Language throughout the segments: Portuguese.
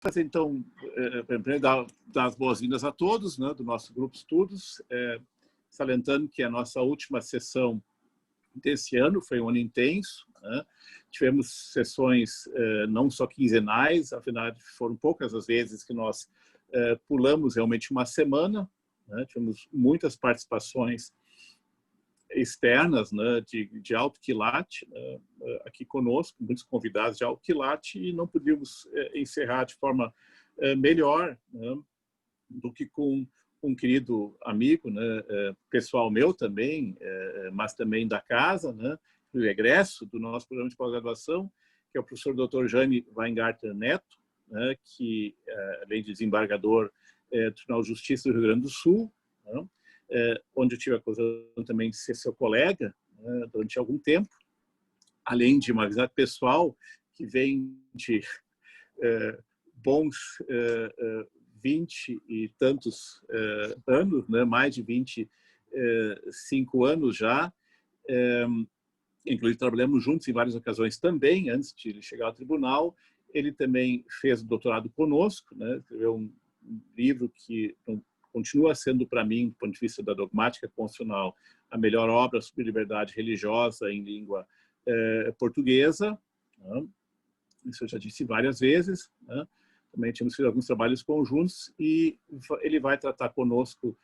fazer, então, primeiro dar as boas-vindas a todos, né, do nosso grupo Estudos, salientando que a nossa última sessão desse ano foi um ano intenso, né? Tivemos sessões não só quinzenais, afinal foram poucas as vezes que nós pulamos realmente uma semana, né? Tivemos muitas participações externas, né, de alto quilate, né, aqui conosco, muitos convidados de alto quilate, e não podíamos encerrar de forma melhor, né, do que com um querido amigo, né, pessoal meu também, mas também da casa, né, do egresso do nosso programa de pós-graduação, que é o professor Dr. Jaime Weingarten Neto, né, que, além de desembargador do Tribunal de Justiça do Rio Grande do Sul, né, onde eu tive a ocasião também de ser seu colega, né, durante algum tempo, além de uma amizade pessoal que vem de bons 20 e tantos anos, né, mais de 25 anos já, inclusive trabalhamos juntos em várias ocasiões também, antes de ele chegar ao tribunal. Ele também fez o doutorado conosco, né, escreveu um livro que continua sendo, para mim, do ponto de vista da dogmática constitucional, a melhor obra sobre liberdade religiosa em língua portuguesa, né? Isso eu já disse várias vezes, né? Também tínhamos feito alguns trabalhos conjuntos, e ele vai tratar conosco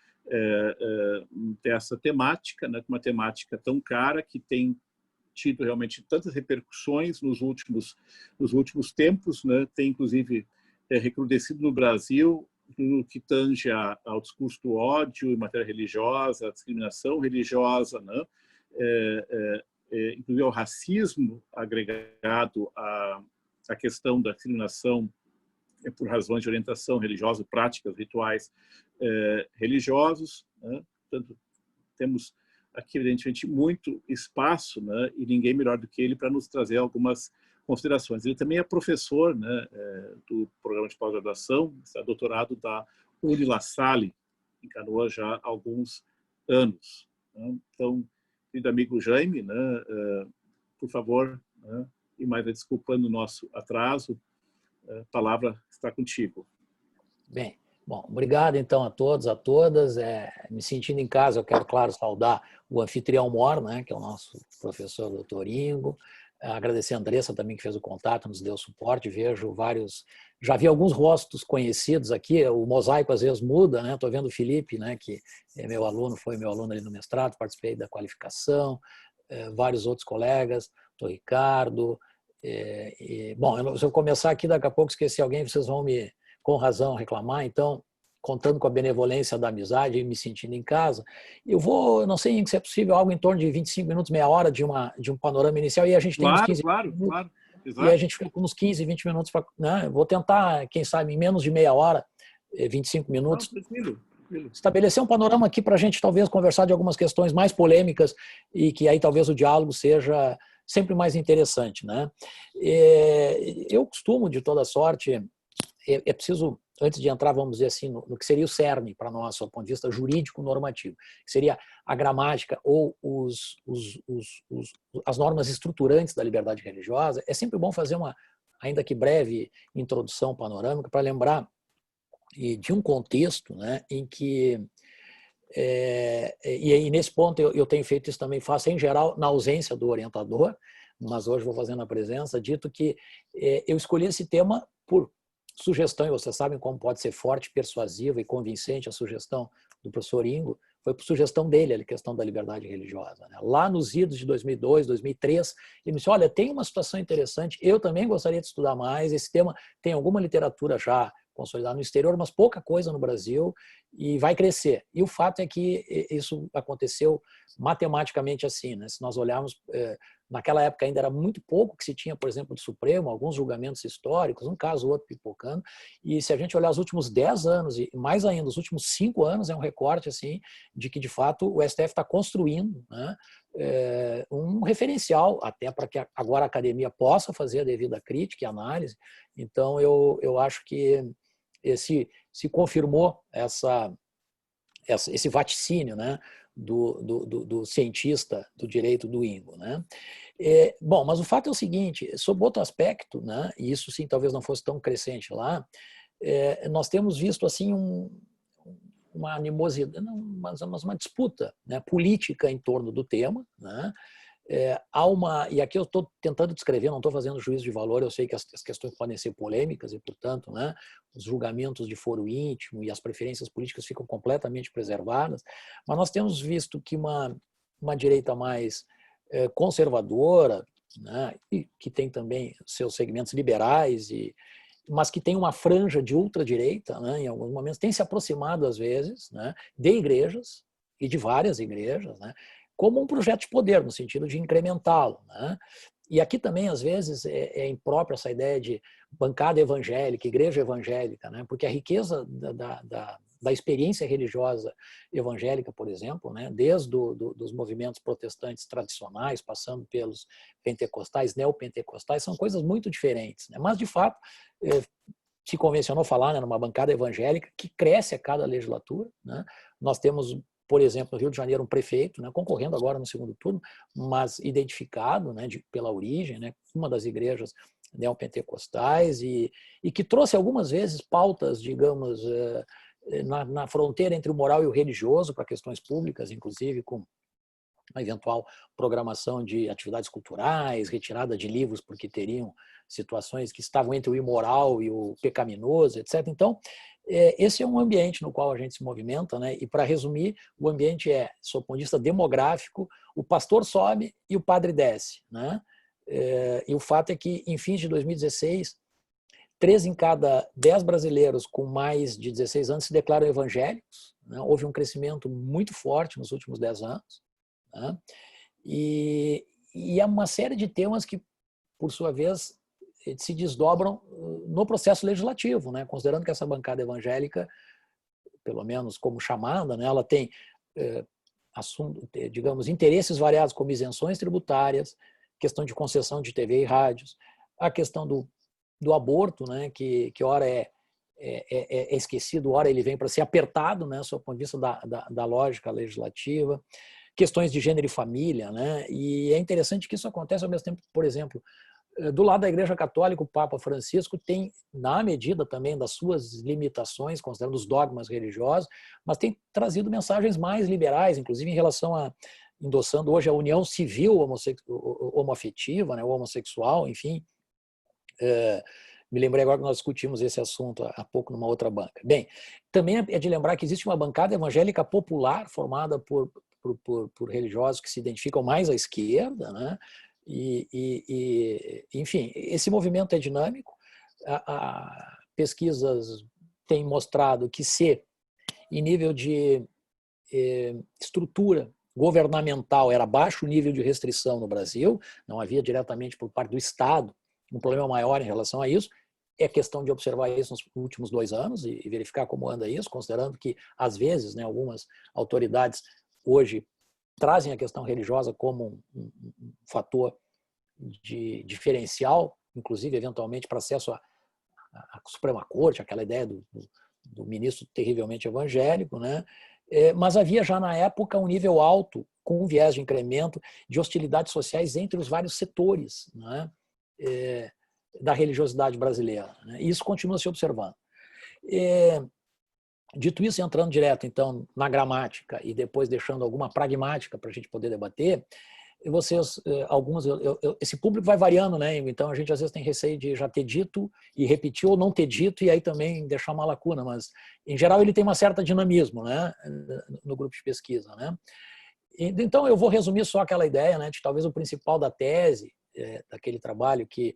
dessa temática, né? Uma temática tão cara, que tem tido realmente tantas repercussões nos últimos tempos, né? Tem, inclusive, recrudescido no Brasil no que tange ao discurso do ódio em matéria religiosa, à discriminação religiosa, né? Inclusive ao racismo agregado à questão da discriminação por razões de orientação religiosa, práticas, rituais religiosos, né? Portanto, temos aqui, evidentemente, muito espaço, né? E ninguém melhor do que ele para nos trazer algumas considerações. Ele também é professor, né, do programa de pós-graduação, é doutorado da Unilassalle, em Canoas, já há alguns anos, né? Então, querido amigo Jaime, né, por favor, né, e mais desculpando o nosso atraso, a palavra está contigo. Bem, bom, obrigado então a todos, a todas. Me sentindo em casa, eu quero, claro, saudar o anfitrião Mor, né, que é o nosso professor doutor Ingo. Agradecer a Andressa também, que fez o contato, nos deu suporte. Vejo vários, já vi alguns rostos conhecidos aqui, o mosaico às vezes muda, né? Estou vendo o Felipe, né, que é meu aluno, foi meu aluno ali no mestrado, participei da qualificação, vários outros colegas, o Ricardo. Bom, se eu começar aqui, daqui a pouco esqueci alguém, vocês vão me, com razão, reclamar. Então, contando com a benevolência da amizade e me sentindo em casa, eu não sei se é possível, algo em torno de 25 minutos, meia hora de um panorama inicial, e a gente tem uns 15 minutos. Claro. Exato. E a gente fica com uns 15, 20 minutos, né? Vou tentar, quem sabe, em menos de meia hora, 25 minutos, tranquilo. Estabelecer um panorama aqui para a gente talvez conversar de algumas questões mais polêmicas, e que aí talvez o diálogo seja sempre mais interessante, né? Eu costumo, de toda sorte, é preciso, antes de entrar, vamos dizer assim, no que seria o cerne para nós, do ponto de vista jurídico-normativo, que seria a gramática ou as normas estruturantes da liberdade religiosa. É sempre bom fazer uma, ainda que breve, introdução panorâmica para lembrar de um contexto, né, em que, e nesse ponto eu tenho feito isso também, faço em geral na ausência do orientador, mas hoje vou fazer na presença, dito que eu escolhi esse tema por sugestão, e vocês sabem como pode ser forte, persuasiva e convincente a sugestão do professor Ingo, foi por sugestão dele a questão da liberdade religiosa, né? Lá nos idos de 2002, 2003, ele disse, olha, tem uma situação interessante, eu também gostaria de estudar mais, esse tema tem alguma literatura já consolidada no exterior, mas pouca coisa no Brasil, e vai crescer. E o fato é que isso aconteceu matematicamente assim, né? Se nós olharmos, naquela época ainda era muito pouco que se tinha, por exemplo, do Supremo, alguns julgamentos históricos, um caso ou outro pipocando, e se a gente olhar os últimos 10 anos, e mais ainda, os últimos 5 anos, é um recorte assim, de que, de fato, o STF está construindo, né, um referencial, até para que agora a academia possa fazer a devida crítica e análise. Então, eu acho que se confirmou esse vaticínio, né, do cientista do direito do Ingo, né? Bom, mas o fato é o seguinte, sob outro aspecto, né, e isso sim talvez não fosse tão crescente lá, nós temos visto assim uma animosidade, mas uma disputa, né, política em torno do tema, né? E aqui eu estou tentando descrever, não estou fazendo juízo de valor, eu sei que as questões podem ser polêmicas e, portanto, né, os julgamentos de foro íntimo e as preferências políticas ficam completamente preservadas, mas nós temos visto que uma direita mais conservadora, né, e que tem também seus segmentos liberais, mas que tem uma franja de ultradireita, né, em alguns momentos, tem se aproximado, às vezes, né, de igrejas, e de várias igrejas, né, como um projeto de poder, no sentido de incrementá-lo, né? E aqui também, às vezes, é imprópria essa ideia de bancada evangélica, igreja evangélica, né? Porque a riqueza da experiência religiosa evangélica, por exemplo, né? Desde dos movimentos protestantes tradicionais, passando pelos pentecostais, neopentecostais, são coisas muito diferentes, né? Mas, de fato, se convencionou falar, né, numa bancada evangélica que cresce a cada legislatura, né? Nós temos, por exemplo, no Rio de Janeiro, um prefeito, né, concorrendo agora no segundo turno, mas identificado, né, pela origem, né, uma das igrejas neopentecostais e que trouxe algumas vezes pautas, digamos, na fronteira entre o moral e o religioso para questões públicas, inclusive com a eventual programação de atividades culturais, retirada de livros porque teriam situações que estavam entre o imoral e o pecaminoso, etc. Então, esse é um ambiente no qual a gente se movimenta, né? E, para resumir, o ambiente sob o ponto de vista demográfico, o pastor sobe e o padre desce, né? E o fato é que, em fins de 2016, 3 em cada 10 brasileiros com mais de 16 anos se declaram evangélicos, né? Houve um crescimento muito forte nos últimos 10 anos, né? E há uma série de temas que, por sua vez, se desdobram no processo legislativo, né? Considerando que essa bancada evangélica, pelo menos como chamada, né, ela tem, digamos, interesses variados como isenções tributárias, questão de concessão de TV e rádios, a questão do aborto, né, que ora é esquecido, ora ele vem para ser apertado, né, sob o ponto de vista da lógica legislativa, questões de gênero e família, né, e é interessante que isso acontece ao mesmo tempo, por exemplo, do lado da Igreja Católica, o Papa Francisco tem, na medida também das suas limitações, considerando os dogmas religiosos, mas tem trazido mensagens mais liberais, inclusive em relação endossando hoje a união civil homoafetiva, né, homossexual, enfim. Me lembrei agora que nós discutimos esse assunto há pouco numa outra banca. Bem, também é de lembrar que existe uma bancada evangélica popular formada por religiosos que se identificam mais à esquerda, né? Enfim, esse movimento é dinâmico. Pesquisas têm mostrado que em nível de estrutura governamental era baixo o nível de restrição no Brasil, não havia diretamente por parte do Estado um problema maior em relação a isso. É questão de observar isso nos últimos 2 anos e verificar como anda isso, considerando que, às vezes, né, algumas autoridades hoje trazem a questão religiosa como um fator de diferencial, inclusive, eventualmente, para acesso à Suprema Corte, aquela ideia do ministro terrivelmente evangélico, né? Mas havia já na época um nível alto, com um viés de incremento, de hostilidades sociais entre os vários setores, né, da religiosidade brasileira, né? E isso continua se observando. Dito isso, entrando direto, então, na gramática e depois deixando alguma pragmática para a gente poder debater, vocês, esse público vai variando, né? Então a gente às vezes tem receio de já ter dito e repetir ou não ter dito e aí também deixar uma lacuna, mas em geral ele tem uma certa dinamismo, né? No grupo de pesquisa, né? Então eu vou resumir só aquela ideia, né? De talvez o principal da tese, daquele trabalho que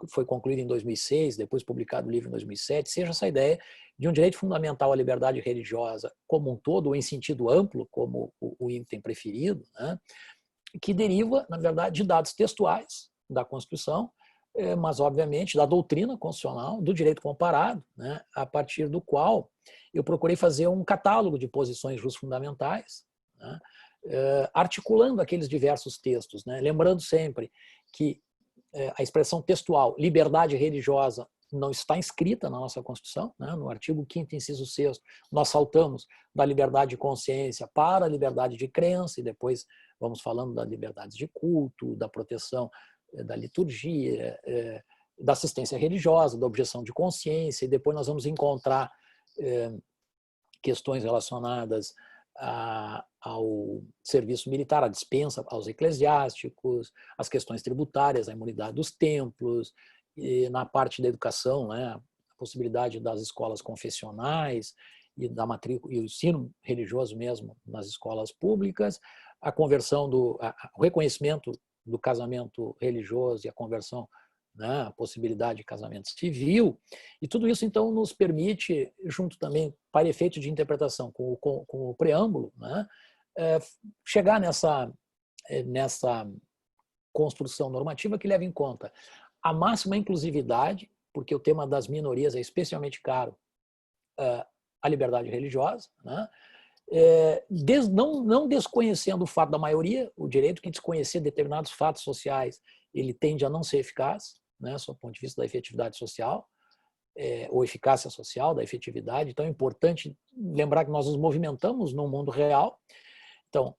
foi concluído em 2006, depois publicado o livro em 2007, seja essa ideia de um direito fundamental à liberdade religiosa como um todo, ou em sentido amplo, como o INCO tem preferido, né? Que deriva, na verdade, de dados textuais da Constituição, mas, obviamente, da doutrina constitucional, do direito comparado, né, a partir do qual eu procurei fazer um catálogo de posições jusfundamentais, né, articulando aqueles diversos textos, né, lembrando sempre que a expressão textual liberdade religiosa não está inscrita na nossa Constituição, né? No artigo 5º, inciso 6º, nós saltamos da liberdade de consciência para a liberdade de crença, e depois vamos falando da liberdade de culto, da proteção da liturgia, da assistência religiosa, da objeção de consciência, e depois nós vamos encontrar questões relacionadas ao serviço militar, à dispensa aos eclesiásticos, as questões tributárias, a imunidade dos templos, e na parte da educação, né, a possibilidade das escolas confessionais e da matrícula e o ensino religioso mesmo nas escolas públicas, a conversão o reconhecimento do casamento religioso e a conversão, né, a possibilidade de casamento civil, e tudo isso então nos permite, junto também para efeito de interpretação com o preâmbulo, né, chegar nessa construção normativa que leva em conta a máxima inclusividade, porque o tema das minorias é especialmente caro, a liberdade religiosa, né? Não desconhecendo o fato da maioria, o direito que desconhecer determinados fatos sociais, ele tende a não ser eficaz, né, sob o ponto de vista da efetividade social, ou eficácia social, da efetividade. Então é importante lembrar que nós nos movimentamos no mundo real, então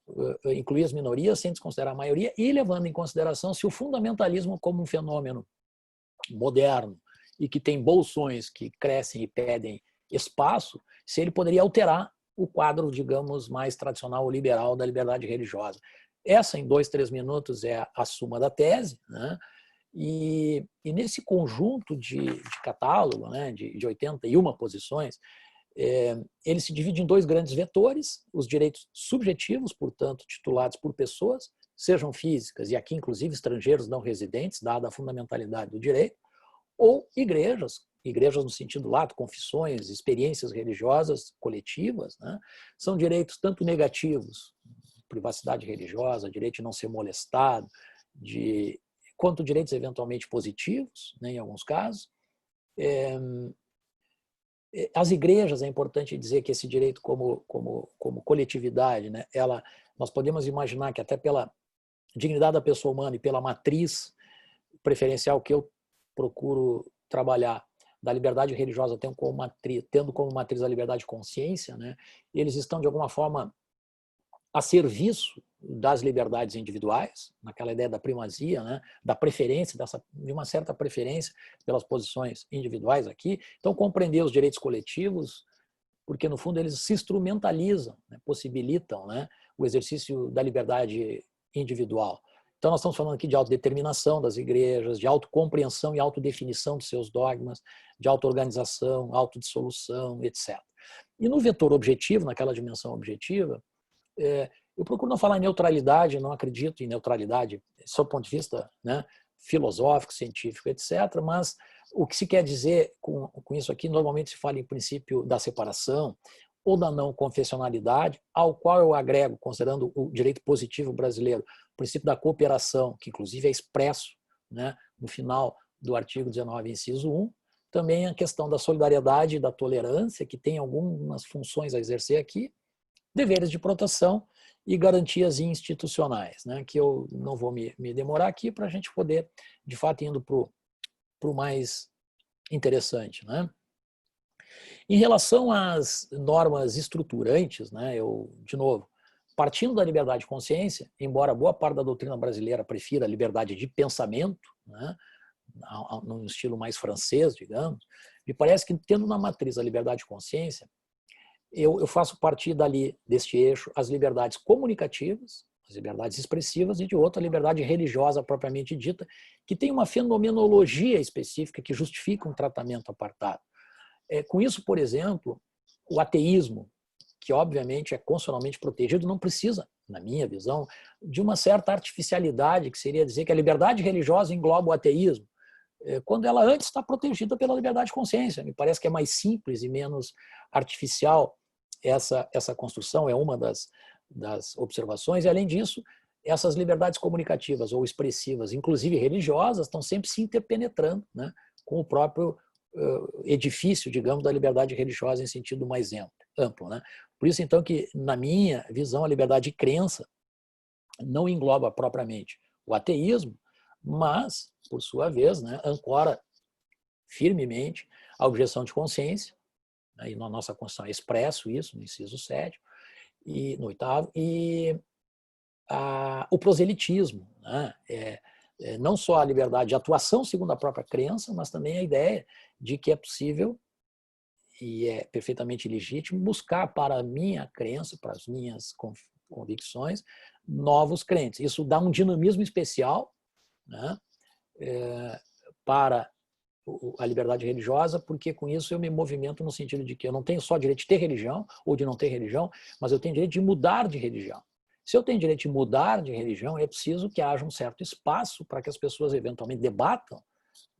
incluir as minorias sem desconsiderar a maioria e levando em consideração se o fundamentalismo como um fenômeno moderno e que tem bolsões que crescem e pedem espaço, se ele poderia alterar o quadro, digamos, mais tradicional ou liberal da liberdade religiosa. Essa, em 2, 3 minutos, é a suma da tese, né? E nesse conjunto de catálogo, né, de 81 posições, ele se divide em 2 grandes vetores: os direitos subjetivos, portanto, titulados por pessoas, sejam físicas, e aqui inclusive estrangeiros não residentes, dada a fundamentalidade do direito, ou igrejas no sentido lato, confissões, experiências religiosas coletivas, né? São direitos tanto negativos, privacidade religiosa, direito de não ser molestado, quanto direitos eventualmente positivos, né, em alguns casos. As igrejas, é importante dizer que esse direito como coletividade, né, nós podemos imaginar que até pela dignidade da pessoa humana e pela matriz preferencial que eu procuro trabalhar, da liberdade religiosa tendo como matriz a liberdade de consciência, né, eles estão de alguma forma a serviço das liberdades individuais, naquela ideia da primazia, né, da preferência, de uma certa preferência pelas posições individuais aqui. Então, compreender os direitos coletivos, porque no fundo eles se instrumentalizam, né, possibilitam, né, o exercício da liberdade individual. Então, nós estamos falando aqui de autodeterminação das igrejas, de autocompreensão e autodefinição dos seus dogmas, de auto-organização, autodissolução, etc. E no vetor objetivo, naquela dimensão objetiva, eu procuro não falar em neutralidade, não acredito em neutralidade, sob o ponto de vista, né, filosófico, científico, etc., mas o que se quer dizer com isso aqui, normalmente se fala em princípio da separação ou da não confessionalidade, ao qual eu agrego, considerando o direito positivo brasileiro, o princípio da cooperação, que inclusive é expresso, né, no final do artigo 19, inciso 1, também a questão da solidariedade e da tolerância, que tem algumas funções a exercer aqui, deveres de proteção e garantias institucionais, né, que eu não vou me demorar aqui para a gente poder, de fato, indo para o mais interessante, né? Em relação às normas estruturantes, né, de novo, partindo da liberdade de consciência, embora boa parte da doutrina brasileira prefira a liberdade de pensamento, né, num estilo mais francês, digamos, me parece que, tendo na matriz a liberdade de consciência, eu faço partir deste eixo, as liberdades comunicativas, as liberdades expressivas, e de outra, a liberdade religiosa propriamente dita, que tem uma fenomenologia específica que justifica um tratamento apartado. Com isso, por exemplo, o ateísmo, que obviamente é constitucionalmente protegido, não precisa, na minha visão, de uma certa artificialidade, que seria dizer que a liberdade religiosa engloba o ateísmo, quando ela antes está protegida pela liberdade de consciência. Me parece que é mais simples e menos artificial essa construção, é uma das observações, e além disso, essas liberdades comunicativas ou expressivas, inclusive religiosas, estão sempre se interpenetrando, né, com o próprio edifício, digamos, da liberdade religiosa em sentido mais amplo, né? Por isso, então, que, na minha visão, a liberdade de crença não engloba propriamente o ateísmo, mas, por sua vez, né, ancora firmemente a objeção de consciência, né, e na nossa Constituição é expresso isso, no inciso 7º, e no 8º, e o proselitismo, né? Não só a liberdade de atuação segundo a própria crença, mas também a ideia de que é possível e é perfeitamente legítimo buscar para a minha crença, para as minhas convicções, novos crentes. Isso dá um dinamismo especial, né, para a liberdade religiosa, porque com isso eu me movimento no sentido de que eu não tenho só direito de ter religião ou de não ter religião, mas eu tenho direito de mudar de religião. Se eu tenho direito de mudar de religião, é preciso que haja um certo espaço para que as pessoas eventualmente debatam,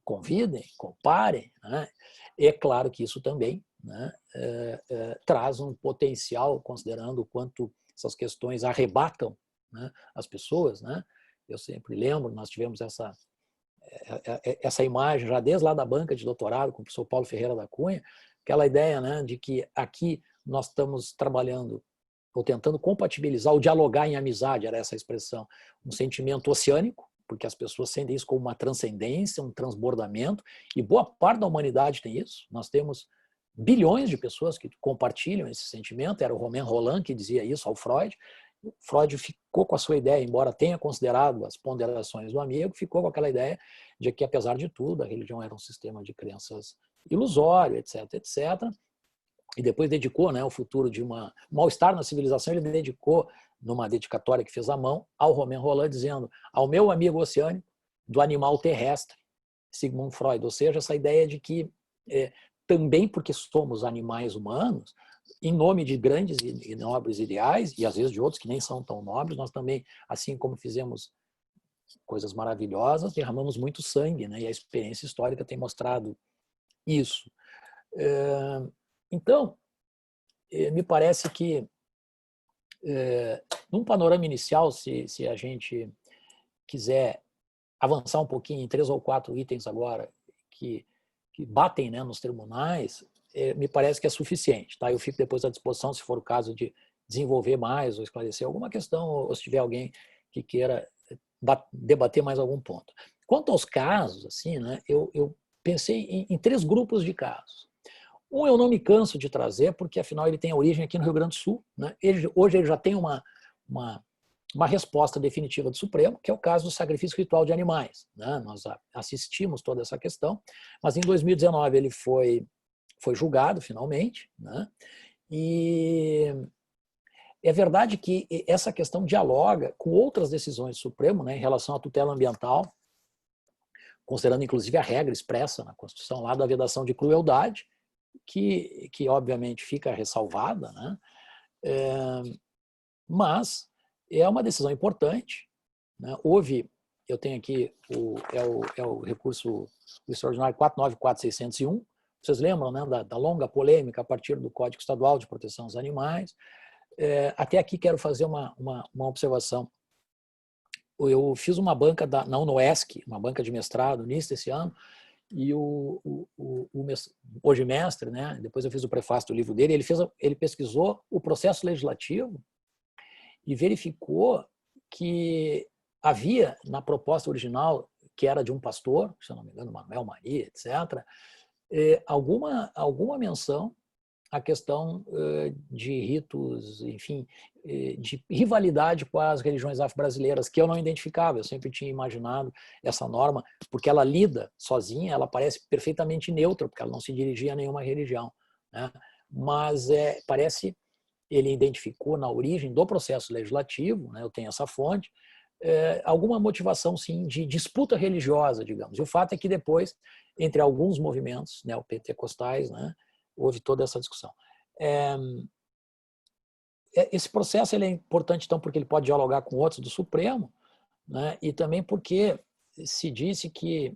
convidem, comparem, né? É claro que isso também, né, traz um potencial, considerando o quanto essas questões arrebatam, né, as pessoas, né? Eu sempre lembro, nós tivemos essa imagem já desde lá da banca de doutorado com o professor Paulo Ferreira da Cunha, aquela ideia, né, de que aqui nós estamos trabalhando ou tentando compatibilizar ou dialogar em amizade, era essa a expressão, um sentimento oceânico, porque as pessoas sentem isso como uma transcendência, um transbordamento, e boa parte da humanidade tem isso. Nós temos bilhões de pessoas que compartilham esse sentimento, era o Romain Rolland que dizia isso ao Freud. Freud ficou com a sua ideia, embora tenha considerado as ponderações do amigo, ficou com aquela ideia de que, apesar de tudo, a religião era um sistema de crenças ilusório, etc., etc., e depois dedicou, né, o futuro de um mal-estar na civilização, ele dedicou, numa dedicatória que fez à mão, ao Romain Rolland, dizendo ao meu amigo oceânico do animal terrestre, Sigmund Freud, ou seja, essa ideia de que também porque somos animais humanos, em nome de grandes e nobres ideais, e às vezes de outros que nem são tão nobres, nós também, assim como fizemos coisas maravilhosas, derramamos muito sangue, né, e a experiência histórica tem mostrado isso. Então, me parece que, num panorama inicial, se a gente quiser avançar um pouquinho em 3 ou 4 itens agora que batem, né, nos tribunais, me parece que é suficiente. Tá? Eu fico depois à disposição, se for o caso, de desenvolver mais ou esclarecer alguma questão, ou se tiver alguém que queira debater mais algum ponto. Quanto aos casos, assim, né, eu pensei em 3 grupos de casos. Um eu não me canso de trazer, porque afinal ele tem origem aqui no Rio Grande do Sul. Né? Hoje ele já tem uma resposta definitiva do Supremo, que é o caso do sacrifício ritual de animais. Né? Nós assistimos toda essa questão, mas em 2019 ele foi julgado finalmente. Né? E é verdade que essa questão dialoga com outras decisões do Supremo, né, em relação à tutela ambiental, considerando inclusive a regra expressa na Constituição lá da vedação de crueldade, que obviamente fica ressalvada, né? Mas é uma decisão importante. Né? Eu tenho aqui o recurso o extraordinário 494.601. Vocês lembram, né, da longa polêmica a partir do Código Estadual de Proteção aos Animais? Até aqui quero fazer uma observação. Eu fiz uma banca na UNOESC, uma banca de mestrado nisso esse ano, e hoje mestre, né, depois eu fiz o prefácio do livro dele, ele pesquisou o processo legislativo e verificou que havia na proposta original, que era de um pastor, se eu não me engano, Manuel Maria, etc., alguma menção à questão de ritos, enfim, de rivalidade com as religiões afro-brasileiras, que eu não identificava. Eu sempre tinha imaginado essa norma, porque ela lida sozinha, ela parece perfeitamente neutra, porque ela não se dirigia a nenhuma religião. Né? Mas parece, ele identificou na origem do processo legislativo, né, eu tenho essa fonte, alguma motivação, sim, de disputa religiosa, digamos. E o fato é que depois, entre alguns movimentos neopentecostais, né, houve toda essa discussão. Esse processo ele é importante, então, porque ele pode dialogar com outros do Supremo, né, e também porque se disse que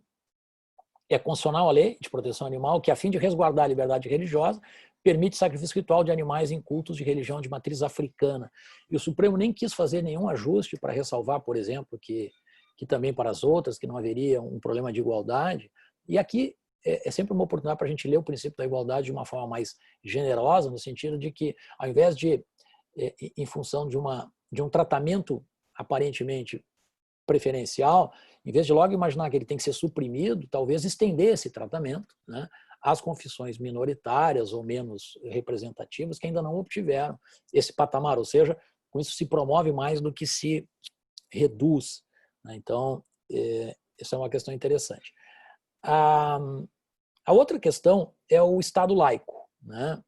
é constitucional a lei de proteção animal, que, a fim de resguardar a liberdade religiosa, permite sacrifício ritual de animais em cultos de religião de matriz africana. E o Supremo nem quis fazer nenhum ajuste para ressalvar, por exemplo, que também para as outras, que não haveria um problema de igualdade. E aqui é sempre uma oportunidade para a gente ler o princípio da igualdade de uma forma mais generosa, no sentido de que, ao invés de, em função de um tratamento aparentemente preferencial, em vez de logo imaginar que ele tem que ser suprimido, talvez estender esse tratamento, né, às confissões minoritárias ou menos representativas que ainda não obtiveram esse patamar, ou seja, com isso se promove mais do que se reduz, né? Então, essa é uma questão interessante. A outra questão é o Estado laico, né?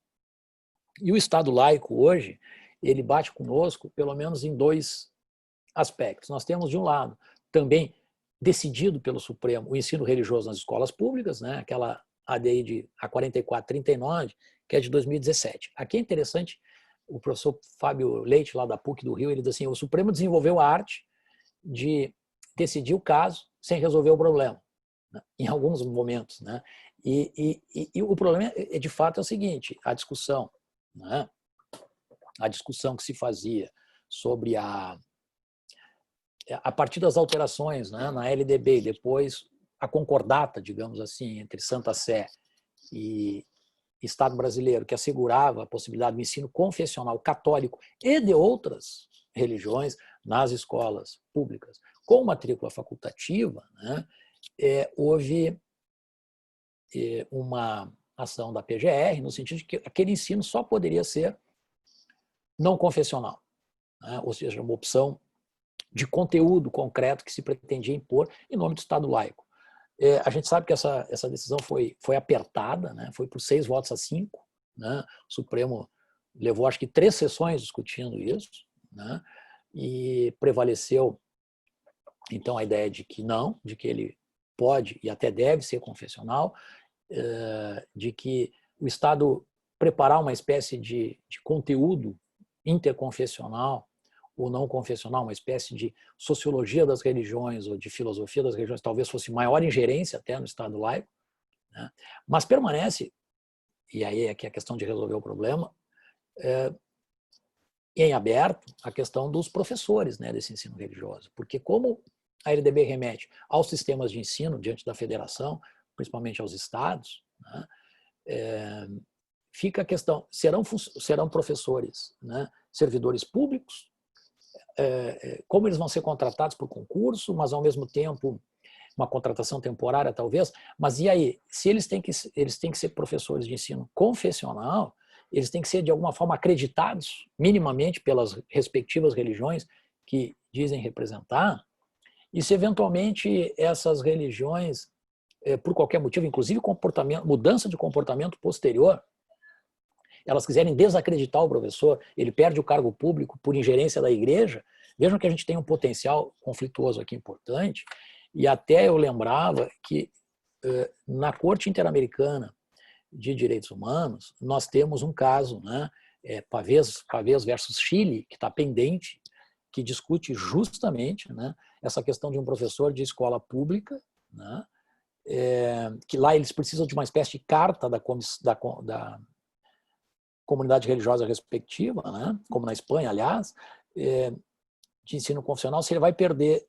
E o Estado laico hoje, ele bate conosco pelo menos em dois aspectos. Nós temos, de um lado, também decidido pelo Supremo o ensino religioso nas escolas públicas, né? Aquela ADI de A 4439, que é de 2017. Aqui é interessante, o professor Fábio Leite, lá da PUC do Rio, ele diz assim, o Supremo desenvolveu a arte de decidir o caso sem resolver o problema, né, em alguns momentos, né? E o problema, de fato, é o seguinte, a discussão, né, a discussão que se fazia sobre a partir das alterações, né, na LDB, depois a concordata, digamos assim, entre Santa Sé e Estado brasileiro, que assegurava a possibilidade do ensino confessional católico e de outras religiões nas escolas públicas, com matrícula facultativa, né, houve uma ação da PGR, no sentido de que aquele ensino só poderia ser não confessional, né, ou seja, uma opção de conteúdo concreto que se pretendia impor em nome do Estado laico. A gente sabe que essa decisão foi apertada, né? Foi por 6 votos a 5. Né? O Supremo levou, acho que, 3 sessões discutindo isso, né? E prevaleceu, então, a ideia de que não, de que ele pode e até deve ser confessional, de que o Estado preparar uma espécie de conteúdo interconfessional ou não confessional, uma espécie de sociologia das religiões ou de filosofia das religiões, talvez fosse maior ingerência até no Estado laico, né? Mas permanece, e aí é que a questão de resolver o problema, em aberto a questão dos professores, né, desse ensino religioso, porque como a LDB remete aos sistemas de ensino diante da federação, principalmente aos estados, né, fica a questão, serão professores, né, servidores públicos, como eles vão ser contratados por concurso, mas ao mesmo tempo uma contratação temporária talvez, mas e aí, se eles têm que ser professores de ensino confessional, eles têm que ser de alguma forma acreditados minimamente pelas respectivas religiões que dizem representar, e se eventualmente essas religiões, por qualquer motivo, inclusive mudança de comportamento posterior, elas quiserem desacreditar o professor, ele perde o cargo público por ingerência da igreja, vejam que a gente tem um potencial conflituoso aqui importante, e até eu lembrava que na Corte Interamericana de Direitos Humanos, nós temos um caso, né, Pavés versus Chile, que está pendente, que discute justamente, né, essa questão de um professor de escola pública, né, que lá eles precisam de uma espécie de carta da comunidade religiosa respectiva, né, como na Espanha, aliás, de ensino confessional, se ele vai perder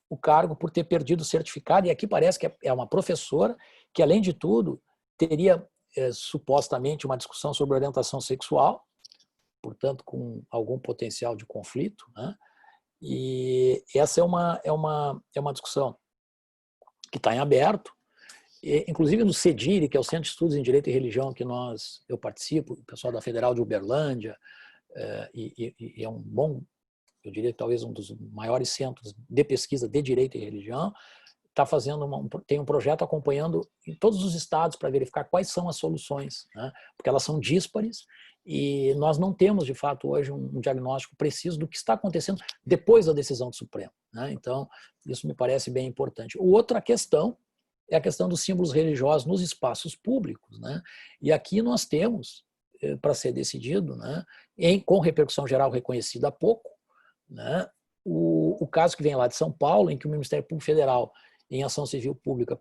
o cargo por ter perdido o certificado, e aqui parece que é uma professora que, além de tudo, teria supostamente uma discussão sobre orientação sexual, portanto, com algum potencial de conflito, né? E essa é uma discussão que está em aberto, inclusive no CEDIRE, que é o Centro de Estudos em Direito e Religião, que eu participo, o pessoal da Federal de Uberlândia, e é um bom, eu diria que talvez um dos maiores centros de pesquisa de direito e religião, tem um projeto acompanhando em todos os estados para verificar quais são as soluções, né? Porque elas são díspares e nós não temos, de fato, hoje um diagnóstico preciso do que está acontecendo depois da decisão do Supremo, né? Então, isso me parece bem importante. Outra questão é a questão dos símbolos religiosos nos espaços públicos, né? E aqui nós temos, para ser decidido, né, com repercussão geral reconhecida há pouco, né, o caso que vem lá de São Paulo, em que o Ministério Público Federal, em ação civil pública,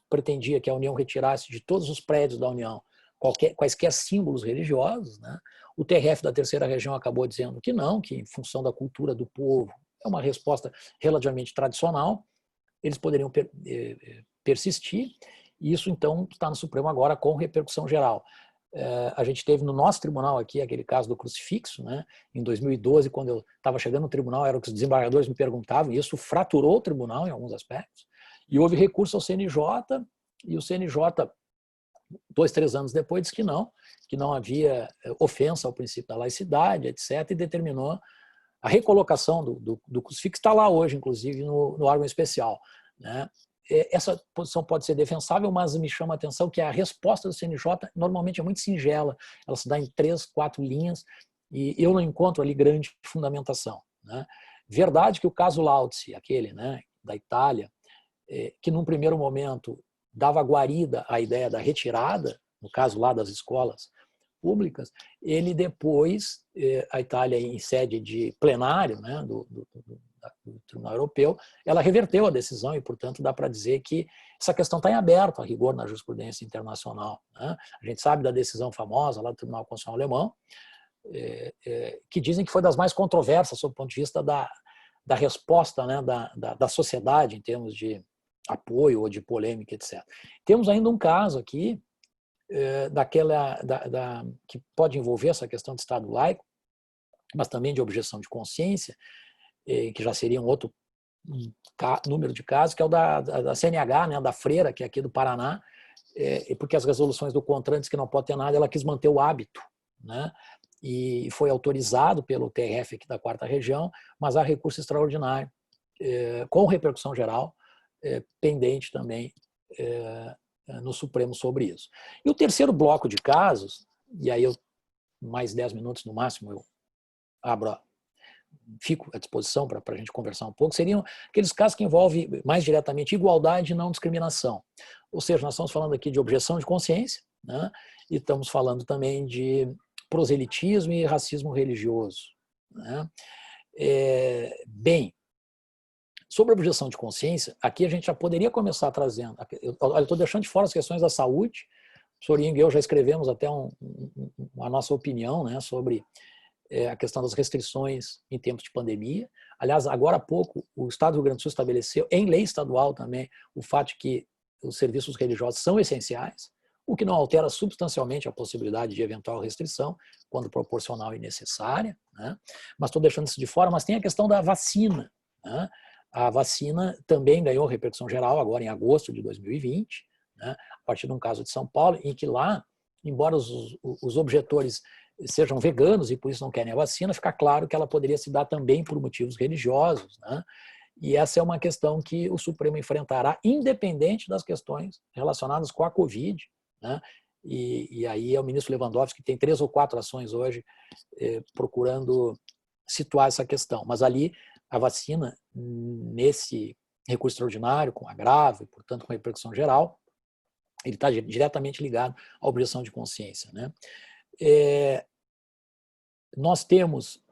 pretendia que a União retirasse de todos os prédios da União quaisquer símbolos religiosos, né? O TRF da Terceira Região acabou dizendo que não, que em função da cultura do povo, é uma resposta relativamente tradicional, eles poderiam persistir, e isso então está no Supremo agora com repercussão geral. A gente teve no nosso tribunal aqui aquele caso do crucifixo, né? Em 2012, quando eu estava chegando no tribunal, era o que os desembargadores me perguntavam, e isso fraturou o tribunal em alguns aspectos. E houve recurso ao CNJ, e o CNJ, 2, 3 anos depois, disse que não havia ofensa ao princípio da laicidade, etc., e determinou a recolocação do crucifixo, está lá hoje, inclusive, no órgão especial, né? Essa posição pode ser defensável, mas me chama a atenção que a resposta do CNJ normalmente é muito singela, ela se dá em 3, 4 linhas, e eu não encontro ali grande fundamentação, né? Verdade que o caso Lauzi, aquele, né, da Itália, que num primeiro momento dava guarida à ideia da retirada, no caso lá das escolas públicas, ele depois, a Itália em sede de plenário, né, do Tribunal Europeu, ela reverteu a decisão e, portanto, dá para dizer que essa questão está em aberto, a rigor, na jurisprudência internacional, né? A gente sabe da decisão famosa lá do Tribunal Constitucional Alemão, que dizem que foi das mais controversas sob o ponto de vista da resposta, né, da sociedade em termos de apoio ou de polêmica, etc. Temos ainda um caso aqui que pode envolver essa questão de Estado laico, mas também de objeção de consciência, que já seria um outro número de casos, que é o da CNH, né, da Freira, que é aqui do Paraná, porque as resoluções do CONTRAN dizem que não pode ter nada, ela quis manter o hábito, né, e foi autorizado pelo TRF aqui da 4ª Região, mas há recurso extraordinário, com repercussão geral, pendente também no Supremo sobre isso. E o terceiro bloco de casos, e aí eu, mais 10 minutos no máximo, eu fico à disposição para a gente conversar um pouco, seriam aqueles casos que envolvem mais diretamente igualdade e não discriminação. Ou seja, nós estamos falando aqui de objeção de consciência, né? E estamos falando também de proselitismo e racismo religioso, né? Bem, sobre a objeção de consciência, aqui a gente já poderia começar trazendo, eu estou deixando de fora as questões da saúde, o Sorinho e eu já escrevemos até a nossa opinião, né, sobre a questão das restrições em tempos de pandemia. Aliás, agora há pouco, o Estado do Rio Grande do Sul estabeleceu, em lei estadual também, o fato de que os serviços religiosos são essenciais, o que não altera substancialmente a possibilidade de eventual restrição, quando proporcional e necessária, né? Mas estou deixando isso de fora, mas tem a questão da vacina, né? A vacina também ganhou repercussão geral agora em agosto de 2020, né? A partir de um caso de São Paulo, em que lá, embora os objetores sejam veganos e por isso não querem a vacina, fica claro que ela poderia se dar também por motivos religiosos, né? E essa é uma questão que o Supremo enfrentará, independente das questões relacionadas com a Covid, né? E aí é o ministro Lewandowski que tem 3 ou 4 ações hoje procurando situar essa questão. Mas ali a vacina, nesse recurso extraordinário, com agravo e, portanto, com repercussão geral, ele está diretamente ligado à objeção de consciência, né? Nós temos,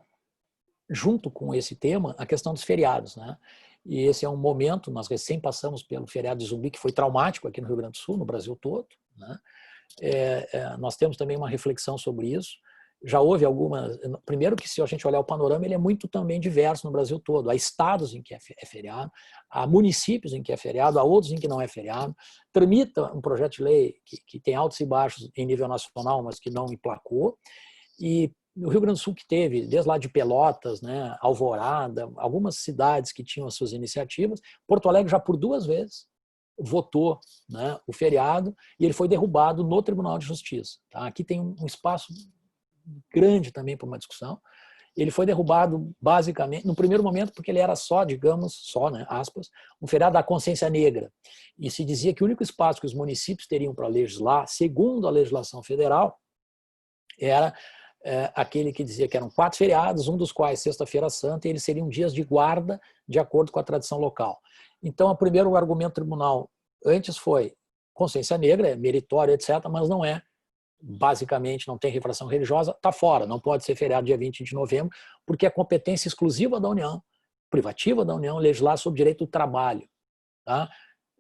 junto com esse tema, a questão dos feriados, né? E esse é um momento, nós recém passamos pelo feriado de Zumbi, que foi traumático aqui no Rio Grande do Sul, no Brasil todo, né? Nós temos também uma reflexão sobre isso. Já houve algumas... Primeiro que, se a gente olhar o panorama, ele é muito também diverso no Brasil todo. Há estados em que é feriado, há municípios em que é feriado, há outros em que não é feriado. Tramita um projeto de lei que tem altos e baixos em nível nacional, mas que não emplacou. E no Rio Grande do Sul que teve, desde lá de Pelotas, né, Alvorada, algumas cidades que tinham as suas iniciativas, Porto Alegre já por 2 vezes votou, né, o feriado e ele foi derrubado no Tribunal de Justiça. Tá? Aqui tem um espaço grande também para uma discussão. Ele foi derrubado basicamente, no primeiro momento, porque ele era só, digamos, né, aspas, um feriado da consciência negra. E se dizia que o único espaço que os municípios teriam para legislar, segundo a legislação federal, era aquele que dizia que eram 4 feriados, um dos quais Sexta-feira Santa, e eles seriam dias de guarda de acordo com a tradição local. Então, o primeiro argumento do tribunal antes foi consciência negra, é meritório, etc., mas não é, basicamente, não tem refração religiosa, está fora, não pode ser feriado dia 20 de novembro, porque é competência exclusiva da União, privativa da União, legislar sobre direito do trabalho. Tá?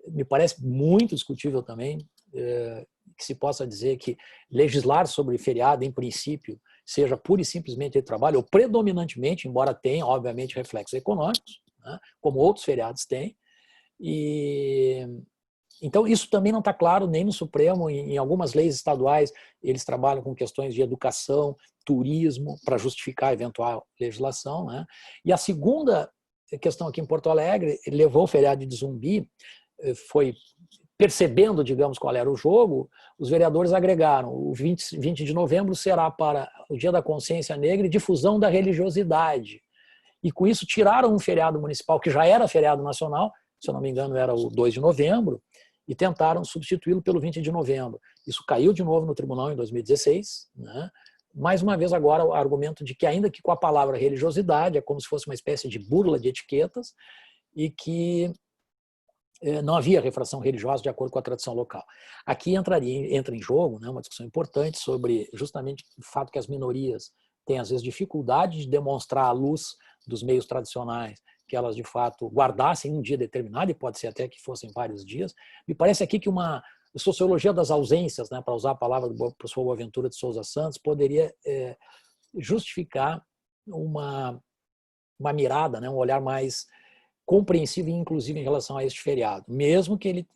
Me parece muito discutível também que se possa dizer que legislar sobre feriado, em princípio, seja pura e simplesmente de trabalho, ou predominantemente, embora tenha, obviamente, reflexos econômicos, né, como outros feriados têm, e Então, isso também não está claro nem no Supremo, em algumas leis estaduais, eles trabalham com questões de educação, turismo, para justificar a eventual legislação, né? E a segunda questão aqui em Porto Alegre, levou o feriado de Zumbi, foi percebendo, digamos, qual era o jogo, os vereadores agregaram, o 20 de novembro será para o Dia da Consciência Negra e difusão da religiosidade. E com isso tiraram um feriado municipal, que já era feriado nacional, se eu não me engano era o 2 de novembro, e tentaram substituí-lo pelo 20 de novembro. Isso caiu de novo no tribunal em 2016, né? Mais uma vez agora o argumento de que ainda que com a palavra religiosidade, é como se fosse uma espécie de burla de etiquetas, e que não havia refração religiosa de acordo com a tradição local. Aqui entra em jogo, né, uma discussão importante sobre justamente o fato que as minorias têm às vezes dificuldade de demonstrar à luz dos meios tradicionais que elas de fato guardassem um dia determinado, e pode ser até que fossem vários dias. Me parece aqui que uma sociologia das ausências, né, para usar a palavra do professor Boaventura de Souza Santos, poderia justificar uma mirada, né, um olhar mais compreensivo e inclusivo em relação a este feriado, mesmo que ele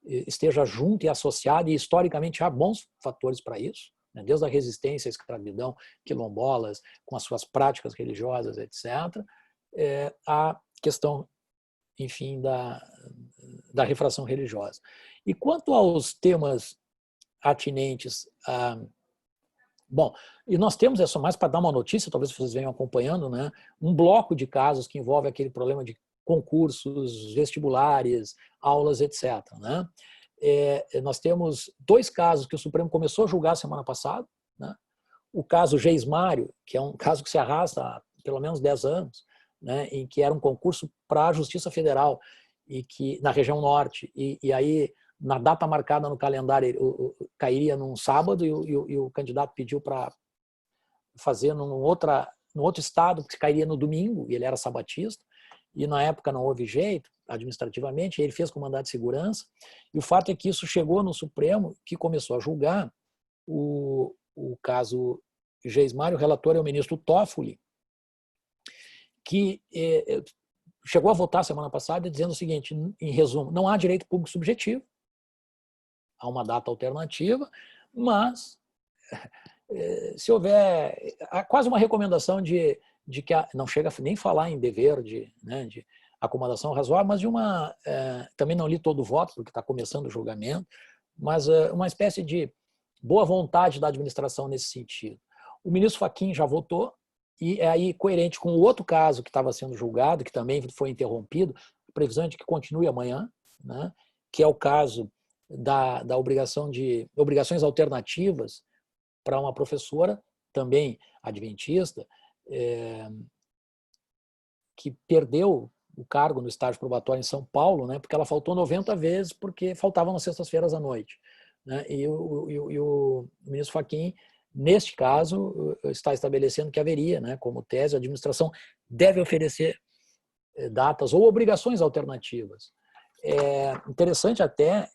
esteja junto e associado, e historicamente há bons fatores para isso, né, desde a resistência à escravidão, quilombolas, com as suas práticas religiosas, etc., a questão, enfim, da refração religiosa. E quanto aos temas atinentes a... Bom, e nós temos, é só mais para dar uma notícia, talvez vocês venham acompanhando, né, um bloco de casos que envolve aquele problema de concursos, vestibulares, aulas, etc. Né? Nós temos 2 casos que o Supremo começou a julgar semana passada, né? O caso Geismário, que é um caso que se arrasta há pelo menos 10 anos, né, em que era um concurso para a Justiça Federal, e que, na região norte, e aí, na data marcada no calendário, cairia num sábado, e o candidato pediu para fazer num outro estado, que cairia no domingo, e ele era sabatista, e na época não houve jeito, administrativamente, ele fez com mandado de segurança, e o fato é que isso chegou no Supremo, que começou a julgar o caso Geismário. O relator é o ministro Toffoli, que chegou a votar semana passada dizendo o seguinte, em resumo, não há direito público subjetivo, há uma data alternativa, mas se houver, há quase uma recomendação de que não chega a nem falar em dever de acomodação razoável, mas de uma, também não li todo o voto, porque está começando o julgamento, mas uma espécie de boa vontade da administração nesse sentido. O ministro Fachin já votou, e é aí coerente com o outro caso que estava sendo julgado, que também foi interrompido, a previsão é de que continue amanhã, né, que é o caso da obrigações alternativas para uma professora, também adventista, que perdeu o cargo no estágio probatório em São Paulo, né, porque ela faltou 90 vezes porque faltavam nas sextas-feiras à noite. Né, e o ministro Fachin, neste caso, está estabelecendo que haveria, né, como tese, a administração deve oferecer datas ou obrigações alternativas. É interessante até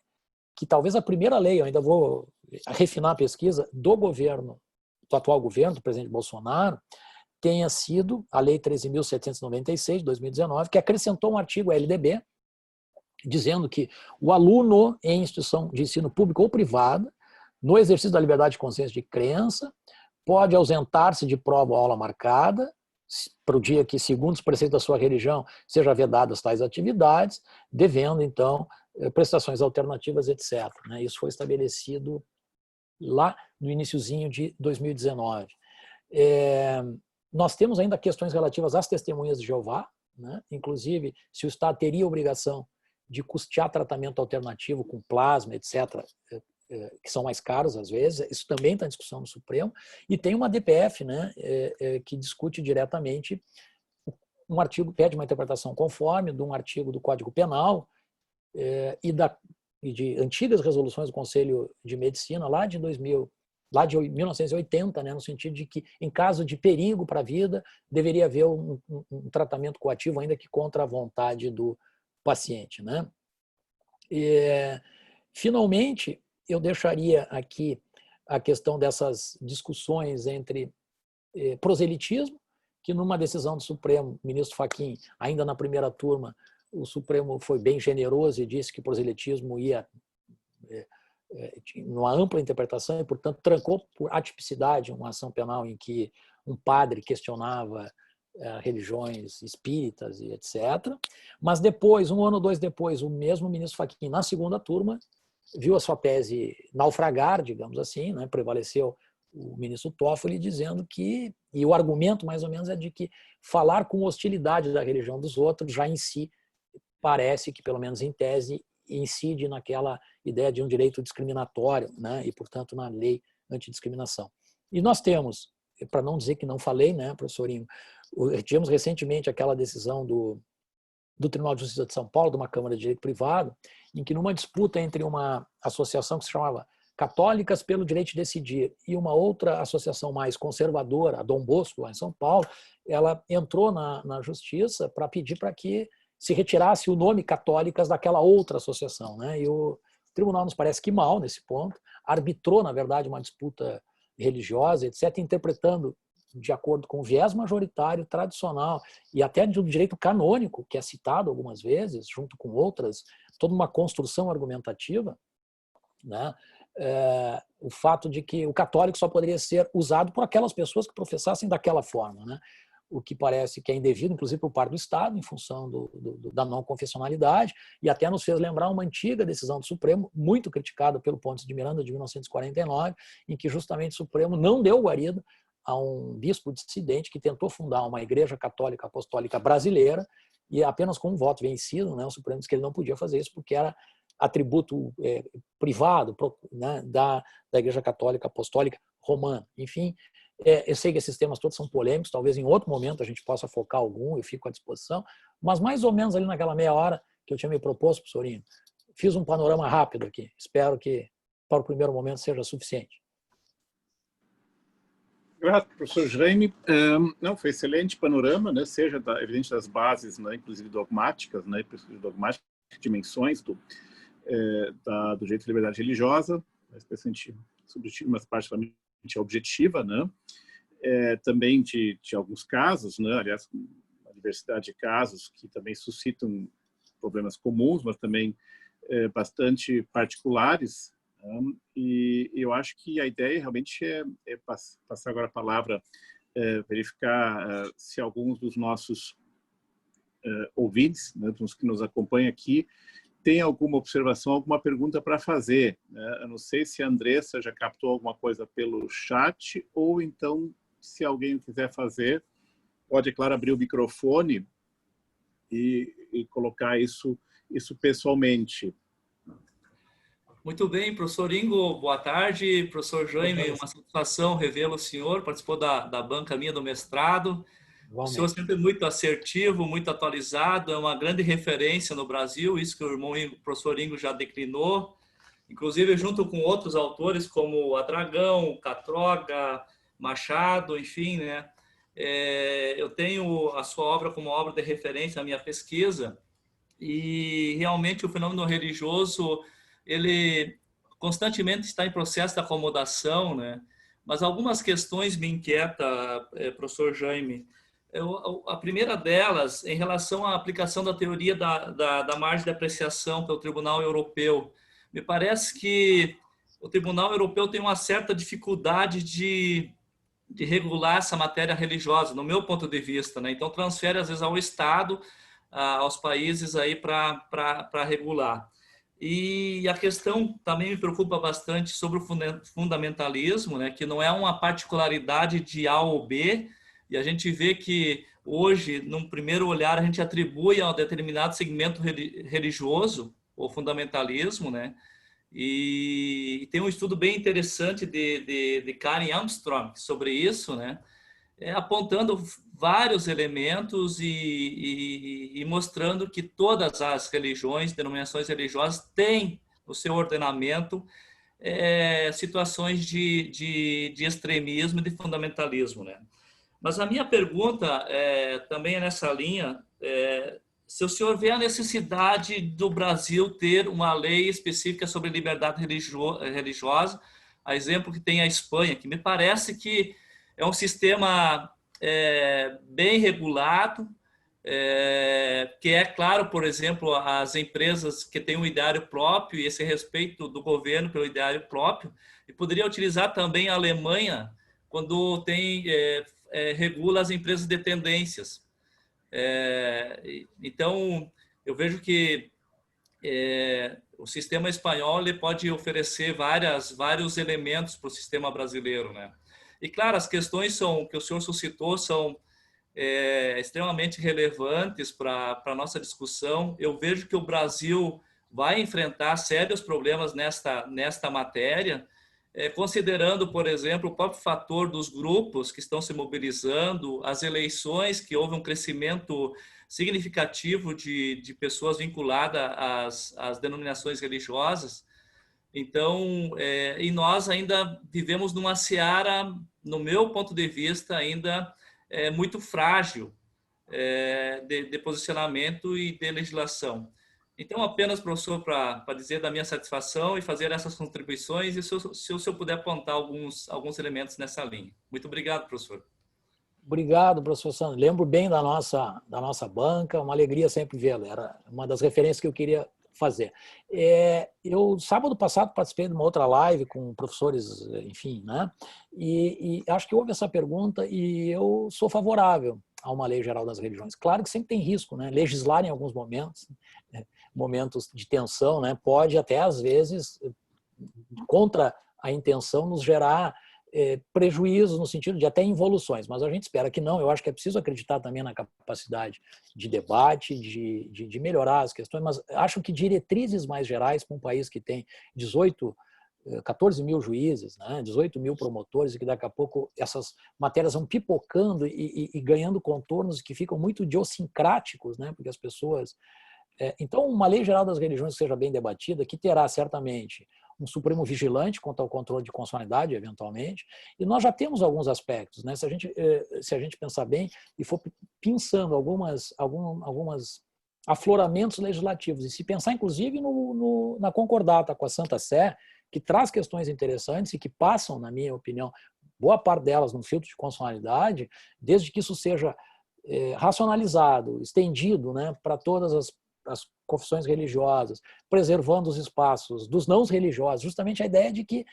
que talvez a primeira lei, eu ainda vou refinar a pesquisa, do atual governo, do presidente Bolsonaro, tenha sido a Lei 13.796, de 2019, que acrescentou um artigo à LDB, dizendo que o aluno em instituição de ensino público ou privada, no exercício da liberdade de consciência de crença, pode ausentar-se de prova ou aula marcada, para o dia que, segundo os preceitos da sua religião, seja vedadas tais atividades, devendo, então, prestações alternativas, etc. Isso foi estabelecido lá no iniciozinho de 2019. Nós temos ainda questões relativas às testemunhas de Jeová, né? Inclusive, se o Estado teria a obrigação de custear tratamento alternativo com plasma, etc., que são mais caros às vezes, isso também está em discussão no Supremo, e tem uma DPF, né, que discute diretamente um artigo, pede uma interpretação conforme de um artigo do Código Penal e de antigas resoluções do Conselho de Medicina, lá de 1980, né, no sentido de que, em caso de perigo para a vida, deveria haver um tratamento coativo, ainda que contra a vontade do paciente. Né? Finalmente, eu deixaria aqui a questão dessas discussões entre proselitismo, que numa decisão do Supremo, o ministro Fachin, ainda na primeira turma, o Supremo foi bem generoso e disse que o proselitismo ia numa ampla interpretação e, portanto, trancou por atipicidade uma ação penal em que um padre questionava religiões espíritas e etc. Mas depois, um ano ou dois depois, o mesmo ministro Fachin, na segunda turma, viu a sua tese naufragar, digamos assim, né? Prevaleceu o ministro Toffoli dizendo que, e o argumento mais ou menos é de que falar com hostilidade da religião dos outros já em si parece que, pelo menos em tese, incide naquela ideia de um direito discriminatório, né? E, portanto, na lei antidiscriminação. E nós temos, para não dizer que não falei, né, professorinho, tivemos recentemente aquela decisão do Tribunal de Justiça de São Paulo, de uma Câmara de Direito Privado, em que numa disputa entre uma associação que se chamava Católicas pelo Direito de Decidir e uma outra associação mais conservadora, a Dom Bosco, lá em São Paulo, ela entrou na justiça para pedir para que se retirasse o nome Católicas daquela outra associação, né? E o tribunal nos parece que mal nesse ponto, arbitrou, na verdade, uma disputa religiosa, etc., interpretando de acordo com o viés majoritário, tradicional e até do direito canônico, que é citado algumas vezes, junto com outras, toda uma construção argumentativa, né? O fato de que o católico só poderia ser usado por aquelas pessoas que professassem daquela forma, né? O que parece que é indevido, inclusive por parte do Estado, em função da não confessionalidade, e até nos fez lembrar uma antiga decisão do Supremo, muito criticada pelo Pontes de Miranda, de 1949, em que justamente o Supremo não deu guarida a um bispo dissidente que tentou fundar uma igreja católica apostólica brasileira e apenas com um voto vencido, né, o Supremo disse que ele não podia fazer isso porque era atributo privado, né, da igreja católica apostólica romana. Enfim, eu sei que esses temas todos são polêmicos, talvez em outro momento a gente possa focar algum, eu fico à disposição, mas mais ou menos ali naquela meia hora que eu tinha me proposto, professorinho, fiz um panorama rápido aqui, espero que para o primeiro momento seja suficiente. Grato, professor Jaime. Não, foi excelente panorama, né? Seja evidente das bases, né? Inclusive dogmáticas, né? Dogmáticas, dimensões do direito de liberdade religiosa, especialmente subjetiva, mas particularmente objetiva, né? Também de alguns casos, né? Aliás, uma diversidade de casos que também suscitam problemas comuns, mas também bastante particulares. E eu acho que a ideia realmente é passar agora a palavra, verificar se alguns dos nossos ouvintes, né, dos que nos acompanham aqui, tem alguma observação, alguma pergunta para fazer, né? Eu não sei se a Andressa já captou alguma coisa pelo chat, ou então, se alguém quiser fazer, pode, é claro, abrir o microfone e colocar isso pessoalmente. Muito bem, professor Ingo, boa tarde. Professor Jaime, uma satisfação revê-lo, o senhor, participou da banca minha do mestrado. O senhor sempre muito assertivo, muito atualizado, é uma grande referência no Brasil, isso que o irmão Ingo, o professor Ingo já declinou, inclusive junto com outros autores como Adragão, Catroga, Machado, enfim, né? Eu tenho a sua obra como obra de referência na minha pesquisa e realmente o fenômeno religioso ele constantemente está em processo de acomodação, né? Mas algumas questões me inquietam, professor Jaime. A primeira delas, em relação à aplicação da teoria da margem de apreciação pelo Tribunal Europeu. Me parece que o Tribunal Europeu tem uma certa dificuldade de regular essa matéria religiosa, no meu ponto de vista, né? Então, transfere, às vezes, ao Estado, aos países aí para regular. E a questão também me preocupa bastante sobre o fundamentalismo, né, que não é uma particularidade de A ou B, e a gente vê que hoje, num primeiro olhar, a gente atribui a um determinado segmento religioso, o fundamentalismo, né, e tem um estudo bem interessante de Karen Armstrong sobre isso, né, apontando vários elementos e mostrando que todas as religiões, denominações religiosas têm no seu ordenamento situações de extremismo e de fundamentalismo, né? Mas a minha pergunta também é nessa linha, se o senhor vê a necessidade do Brasil ter uma lei específica sobre liberdade religiosa, a exemplo que tem a Espanha, que me parece que é um sistema bem regulado, que é claro, por exemplo, as empresas que têm um ideário próprio e esse respeito do governo pelo ideário próprio, e poderia utilizar também a Alemanha quando regula as empresas de tendências. Então, eu vejo que o sistema espanhol ele pode oferecer vários elementos para o sistema brasileiro, né? E claro, as questões que o senhor suscitou são extremamente relevantes para a nossa discussão. Eu vejo que o Brasil vai enfrentar sérios problemas nesta matéria, considerando, por exemplo, o próprio fator dos grupos que estão se mobilizando, as eleições, que houve um crescimento significativo de pessoas vinculadas às denominações religiosas. Então, e nós ainda vivemos numa seara, no meu ponto de vista, ainda muito frágil de posicionamento e de legislação. Então, apenas, professor, para dizer da minha satisfação e fazer essas contribuições, e se o senhor puder apontar alguns elementos nessa linha. Muito obrigado, professor. Obrigado, professor Sandro. Lembro bem da nossa banca, uma alegria sempre vê-lo. Era uma das referências que eu queria fazer. Eu, sábado passado, participei de uma outra live com professores, enfim, né? E acho que houve essa pergunta e eu sou favorável a uma lei geral das religiões. Claro que sempre tem risco, né? Legislar em alguns momentos, momentos de tensão, né? Pode até, às vezes, contra a intenção, nos gerar prejuízos no sentido de até involuções, mas a gente espera que não. Eu acho que é preciso acreditar também na capacidade de debate, de melhorar as questões, mas acho que diretrizes mais gerais para um país que tem 14 mil juízes, né, 18 mil promotores, e que daqui a pouco essas matérias vão pipocando e ganhando contornos que ficam muito idiosincráticos, né, porque as pessoas... Então, uma lei geral das religiões que seja bem debatida, que terá certamente um Supremo vigilante quanto ao controle de constitucionalidade, eventualmente, e nós já temos alguns aspectos, né? Se a gente pensar bem e for pensando alguns afloramentos legislativos, e se pensar, inclusive, na concordata com a Santa Sé, que traz questões interessantes e que passam, na minha opinião, boa parte delas no filtro de constitucionalidade, desde que isso seja racionalizado, estendido, né, para todas as confissões religiosas, preservando os espaços dos não religiosos, justamente a ideia de que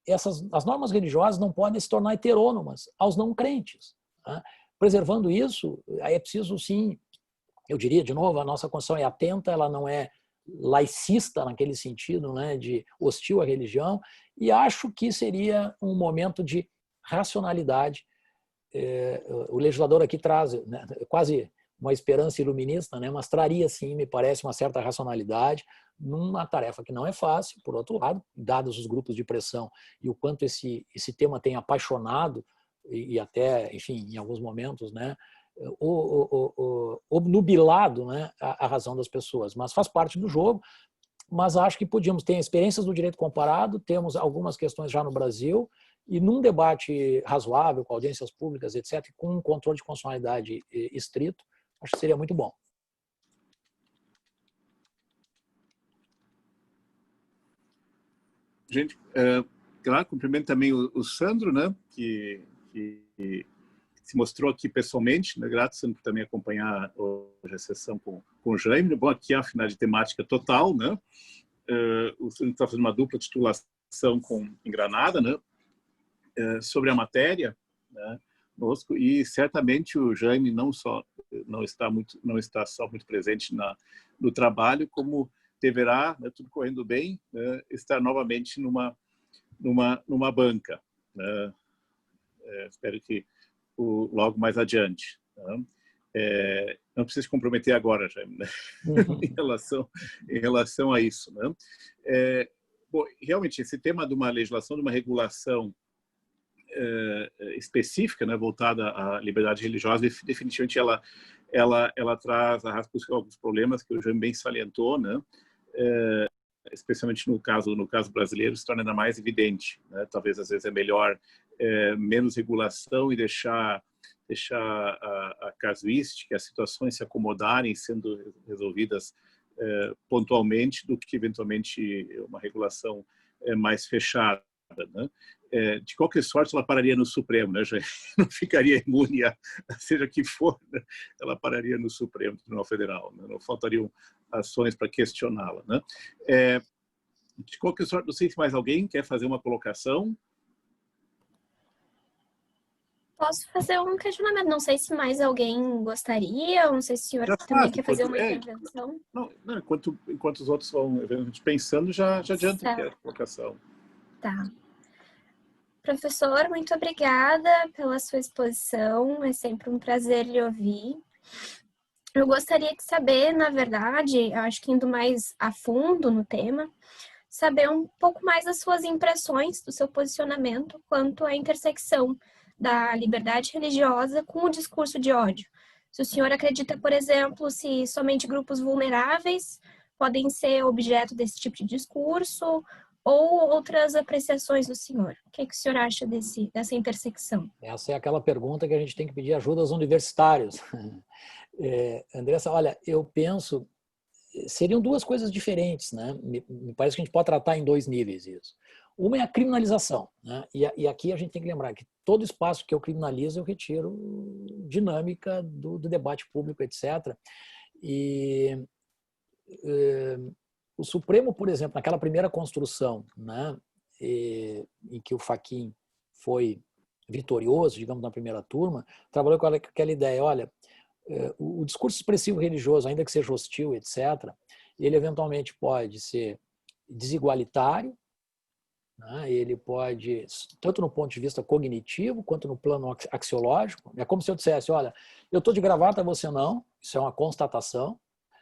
as normas religiosas não podem se tornar heterônomas aos não crentes, né? Preservando isso, aí é preciso, sim, eu diria, de novo, a nossa Constituição é atenta, ela não é laicista naquele sentido, né, de hostil à religião, e acho que seria um momento de racionalidade. O legislador aqui traz, né, quase uma esperança iluminista, né? Mas traria, sim, me parece, uma certa racionalidade numa tarefa que não é fácil. Por outro lado, dados os grupos de pressão e o quanto esse tema tem apaixonado e até, enfim, em alguns momentos, né, obnubilado, né, a razão das pessoas. Mas faz parte do jogo. Mas acho que podíamos ter experiências do direito comparado, temos algumas questões já no Brasil, e num debate razoável, com audiências públicas, etc., com um controle de constitucionalidade estrito, acho que seria muito bom. Gente, claro, cumprimento também o Sandro, né, que se mostrou aqui pessoalmente, né, grato, Sandro, por também acompanhar hoje a sessão com o Jaime. Bom, aqui é a final de temática total, né? O Sandro está fazendo uma dupla titulação em Granada, né, sobre a matéria, né, conosco, e certamente o Jaime não está só muito presente no trabalho, como deverá, né, tudo correndo bem, né, estar novamente numa banca, né, espero que logo mais adiante, né. Não precisa se comprometer agora, Jaime, né? em relação a isso, né? Bom, realmente esse tema de uma legislação, de uma regulação específica, né, voltada à liberdade religiosa, definitivamente ela traz alguns problemas que o Jaime bem salientou, né, especialmente no caso brasileiro, se torna ainda mais evidente, né? Talvez às vezes é melhor menos regulação e deixar a casuística, as situações se acomodarem, sendo resolvidas pontualmente, do que eventualmente uma regulação mais fechada, né? De qualquer sorte, ela pararia no Supremo, né? Já não ficaria imune a seja que for, né? Ela pararia no Supremo Tribunal Federal, né? Não faltariam ações para questioná-la, né? De qualquer sorte, não sei se mais alguém quer fazer uma colocação. Posso fazer um questionamento. Não sei se mais alguém gostaria, não sei se o senhor Já também faz, quer fazer uma intervenção. Não, enquanto os outros vão pensando, já adianta Certo. que é a colocação. Tá. Professor, muito obrigada pela sua exposição. É sempre um prazer lhe ouvir. Eu gostaria de saber, na verdade, acho que indo mais a fundo no tema, saber um pouco mais das suas impressões, do seu posicionamento quanto à intersecção da liberdade religiosa com o discurso de ódio. Se o senhor acredita, por exemplo, se somente grupos vulneráveis podem ser objeto desse tipo de discurso ou outras apreciações do senhor. O que o senhor acha dessa intersecção? Essa é aquela pergunta que a gente tem que pedir ajuda aos universitários. Andressa, olha, eu penso, seriam duas coisas diferentes, né? Me parece que a gente pode tratar em dois níveis isso. Uma é a criminalização, né? E aqui a gente tem que lembrar que todo espaço que eu criminalizo, eu retiro dinâmica do debate público, etc. E o Supremo, por exemplo, naquela primeira construção, né, em que o Fachin foi vitorioso, digamos, na primeira turma, trabalhou com aquela ideia, olha, o discurso expressivo religioso, ainda que seja hostil, etc., ele eventualmente pode ser desigualitário, né? Ele pode, tanto no ponto de vista cognitivo, quanto no plano axiológico. É como se eu dissesse, olha, eu estou de gravata, você não, isso é uma constatação.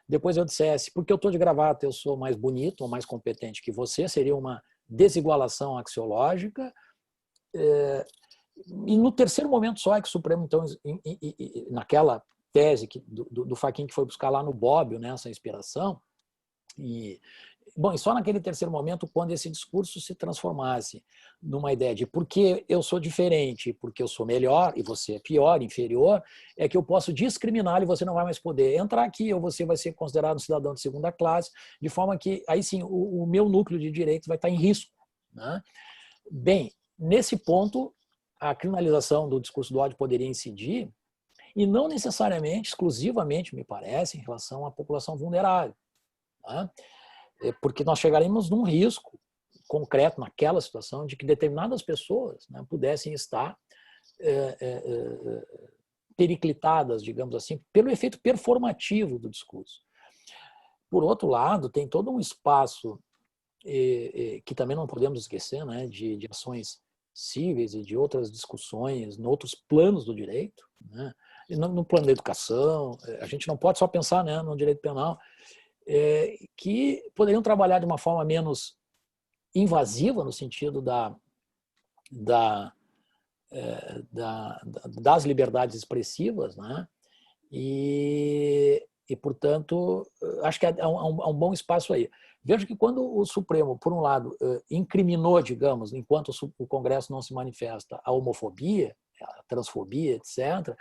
Depois eu dissesse, porque eu estou de gravata, eu sou mais bonito ou mais competente que você, seria uma desigualação axiológica. E no terceiro momento só é que o Supremo, então, naquela tese do Fachin que foi buscar lá no Bobbio, né, essa inspiração, e só naquele terceiro momento, quando esse discurso se transformasse numa ideia de porque eu sou diferente, porque eu sou melhor e você é pior, inferior, é que eu posso discriminar e você não vai mais poder entrar aqui ou você vai ser considerado um cidadão de segunda classe, de forma que aí sim o meu núcleo de direitos vai estar em risco, né? Bem, nesse ponto, a criminalização do discurso do ódio poderia incidir e não necessariamente, exclusivamente, me parece, em relação à população vulnerável, né? Porque nós chegaremos num risco concreto naquela situação de que determinadas pessoas, né, pudessem estar periclitadas, digamos assim, pelo efeito performativo do discurso. Por outro lado, tem todo um espaço que também não podemos esquecer, né, de ações cíveis e de outras discussões em outros planos do direito, né, e no plano da educação. A gente não pode só pensar, né, no direito penal, que poderiam trabalhar de uma forma menos invasiva no sentido das liberdades expressivas, né? E, portanto, acho que há um bom espaço aí. Veja que quando o Supremo, por um lado, incriminou, digamos, enquanto o Congresso não se manifesta, a homofobia, a transfobia, etc.,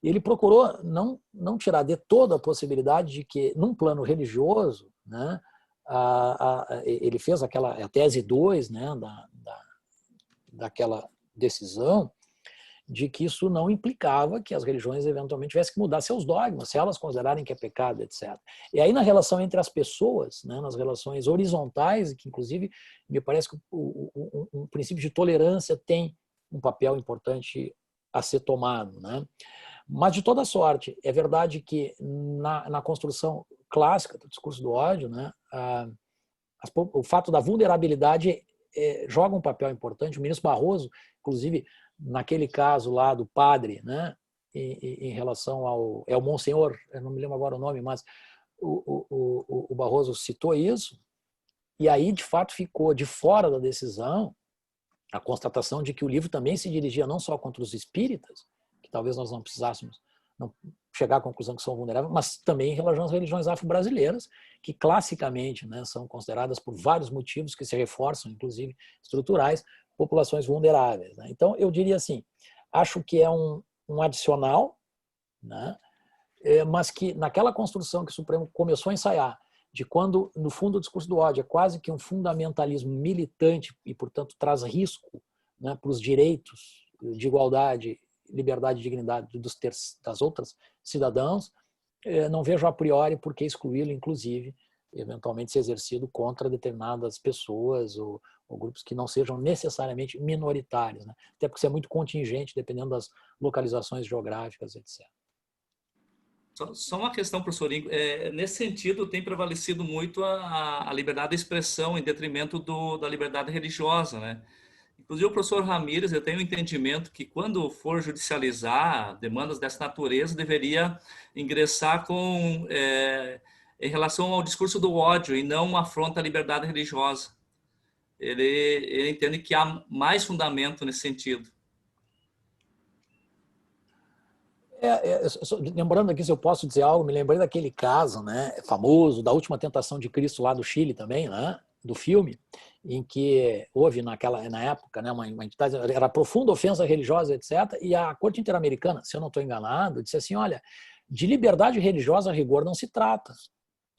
ele procurou não tirar de toda a possibilidade de que, num plano religioso, né, ele fez a tese 2, né, daquela decisão, de que isso não implicava que as religiões eventualmente tivessem que mudar seus dogmas, se elas considerarem que é pecado, etc. E aí na relação entre as pessoas, né, nas relações horizontais, que inclusive me parece que um princípio de tolerância tem um papel importante a ser tomado, né? Mas, de toda sorte, é verdade que na construção clássica do discurso do ódio, né, o fato da vulnerabilidade joga um papel importante. O ministro Barroso, inclusive, naquele caso lá do padre, né, em relação ao Monsenhor, eu não me lembro agora o nome, mas o Barroso citou isso, e aí, de fato, ficou de fora da decisão a constatação de que o livro também se dirigia não só contra os espíritas, que talvez nós não precisássemos chegar à conclusão que são vulneráveis, mas também em relação às religiões afro-brasileiras, que classicamente, né, são consideradas por vários motivos que se reforçam, inclusive estruturais, populações vulneráveis, né? Então, eu diria assim, acho que é um adicional, né, mas que naquela construção que o Supremo começou a ensaiar, de quando, no fundo, o discurso do ódio é quase que um fundamentalismo militante e, portanto, traz risco, né, para os direitos de igualdade, liberdade e dignidade das outras cidadãos, não vejo a priori por que excluí-lo, inclusive, eventualmente ser exercido contra determinadas pessoas ou grupos que não sejam necessariamente minoritários, né? Até porque isso é muito contingente, dependendo das localizações geográficas, etc. Só uma questão, professor Ingo. Nesse sentido, tem prevalecido muito a liberdade de expressão em detrimento da liberdade religiosa, né? Inclusive, o professor Ramírez, eu tenho um entendimento que, quando for judicializar demandas dessa natureza, deveria ingressar em relação ao discurso do ódio e não uma afronta à liberdade religiosa. Ele entende que há mais fundamento nesse sentido. Lembrando aqui, se eu posso dizer algo, me lembrei daquele caso, né, famoso, da Última Tentação de Cristo lá do Chile também, né, do filme, em que houve na época, né, uma entidade, era profunda ofensa religiosa, etc., e a Corte Interamericana, se eu não estou enganado, disse assim, olha, de liberdade religiosa a rigor não se trata.